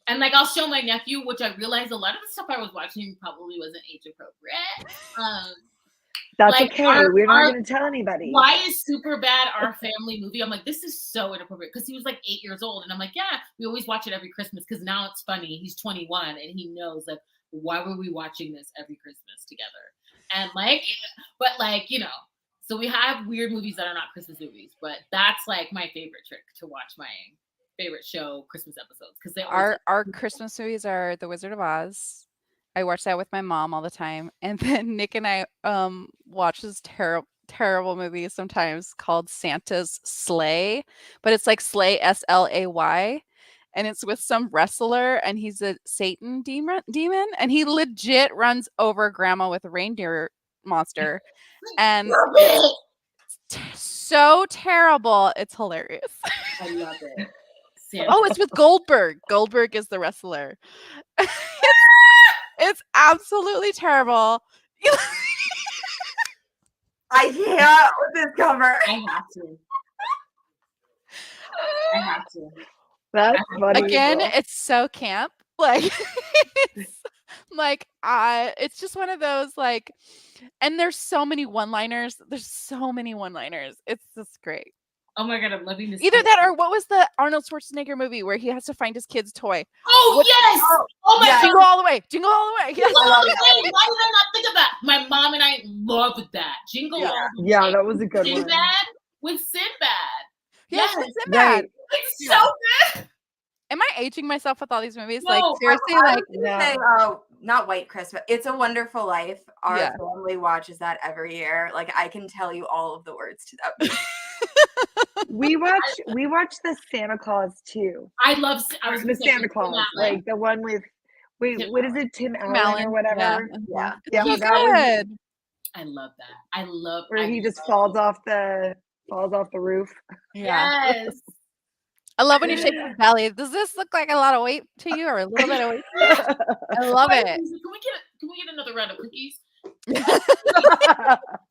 And like I'll show my nephew, which I realized a lot of the stuff I was watching probably wasn't age appropriate. That's like okay. We're not going to tell anybody. Why is Superbad our family movie? I'm like, this is so inappropriate, because he was like 8 years old, and I'm like, yeah, we always watch it every Christmas because now it's funny. He's 21 and he knows like, why were we watching this every Christmas together? And like, but like, you know, so we have weird movies that are not Christmas movies, but that's like my favorite trick to watch my favorite show Christmas episodes, because they our Christmas movies are The Wizard of Oz. I watch that with my mom all the time, and then Nick and I watch this terrible movie sometimes called Santa's Slay, but it's like Slay Slay, and it's with some wrestler, and he's a Satan demon, and he legit runs over grandma with a reindeer monster, and it's so terrible. It's hilarious. I love it. Oh, it's with Goldberg. Goldberg is the wrestler. It's absolutely terrible. I can't with this cover. I have to. That's funny. Again, it's so camp. Like, it's just one of those like, and there's so many one-liners. It's just great. Oh my God, I'm loving this. Either that or what was the Arnold Schwarzenegger movie where he has to find his kid's toy? Oh, yes! Oh my God. Jingle All the Way. Jingle All the Way. Yes. Why did I not think of that? My mom and I loved that. Jingle All the Way. Yeah, that was a good one. Sinbad with Sinbad. Yes, with Sinbad. Right. It's so good. Am I aging myself with all these movies? No, like seriously, like say, not White Christmas. It's a Wonderful Life. Our family watches that every year. Like I can tell you all of the words to that movie. We watch the Santa Claus too. I love the Santa Claus, like the one with what is it, Tim Allen or whatever? Yeah. He's good. I love that. I love where he just falls off the roof. Yeah. Yes. I love when you shake his belly. Does this look like a lot of weight to you, or a little bit of weight to you? I love it. Can we get another round of cookies?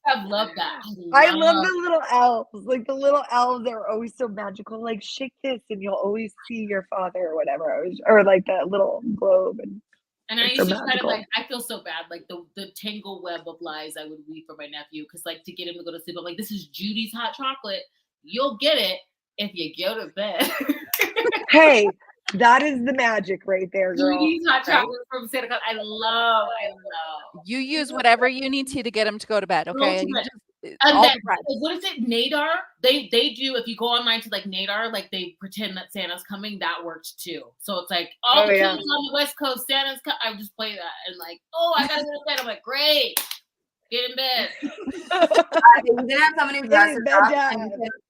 I love that. I love the little elves. Like the little elves are always so magical. Like shake this and you'll always see your father or whatever. Or like that little globe. And I used to try to like, I feel so bad. Like the tangle web of lies I would weave for my nephew, because like to get him to go to sleep, I'm like, this is Judy's hot chocolate. You'll get it if you go to bed. Hey, that is the magic right there, girl. Judy's hot chocolate from Santa Claus. I love. You use whatever you need to get him to go to bed, okay? What is it? Nadar? They do, if you go online to like Nadar, like they pretend that Santa's coming. That works too. So it's like all the kids on the West Coast, Santa's coming. I just play that and like, oh, I gotta go to bed. I'm like, great, get in bed. You're gonna have someone who dresses up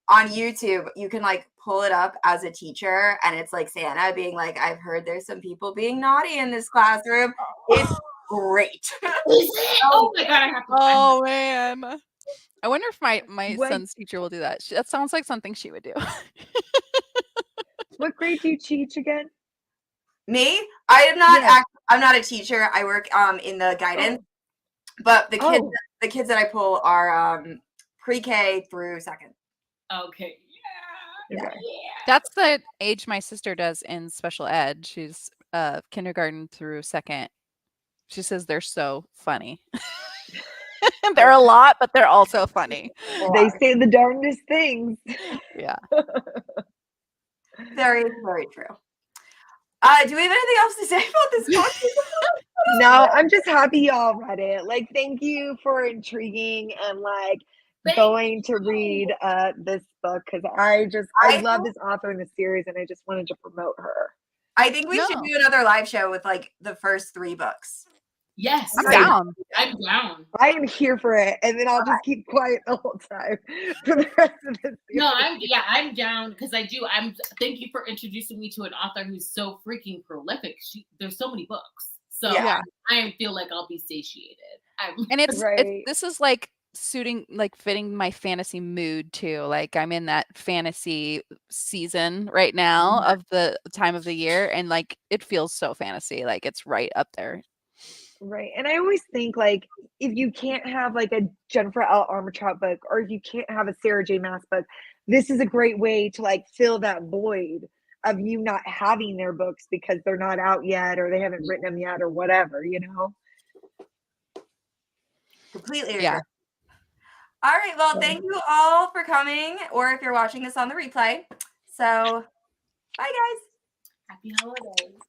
on YouTube. You can like pull it up as a teacher, and it's like Santa being like, "I've heard there's some people being naughty in this classroom." It's great. Is it? Oh my God, I have to. Oh man. I wonder if my son's teacher will do that. That sounds like something she would do. What grade do you teach again? Me? I am not. I'm not a teacher. I work in the guidance. But the kids that I pull are pre-K through second. Okay. Yeah. That's the age my sister does in special ed. She's kindergarten through second. She says they're so funny. They're a lot, but they're also funny. They say the darndest things. Yeah. Very, very true. Do we have anything else to say about this book? No, I'm just happy y'all read it. Like, thank you for intriguing and like going to read this book, because I love this author in the series, and I just wanted to promote her. I think we should do another live show with like the first 3 books. Yes, I'm down. I'm down. I am here for it, and then I'll just keep quiet the whole time for the rest of this. No, I'm down because thank you for introducing me to an author who's so freaking prolific. There's so many books. So Yeah. I feel like I'll be satiated. And it's Right. this is like fitting my fantasy mood too. Like I'm in that fantasy season right now of the time of the year, and like it feels so fantasy. Like it's right up there. Right. And I always think like if you can't have like a Jennifer L. Armentrout book, or if you can't have a Sarah J. Maas book, this is a great way to like fill that void of you not having their books because they're not out yet, or they haven't written them yet, or whatever, you know? Completely agree. Yeah. All right. Well, thank you all for coming, or if you're watching this on the replay. So, bye, guys. Happy holidays.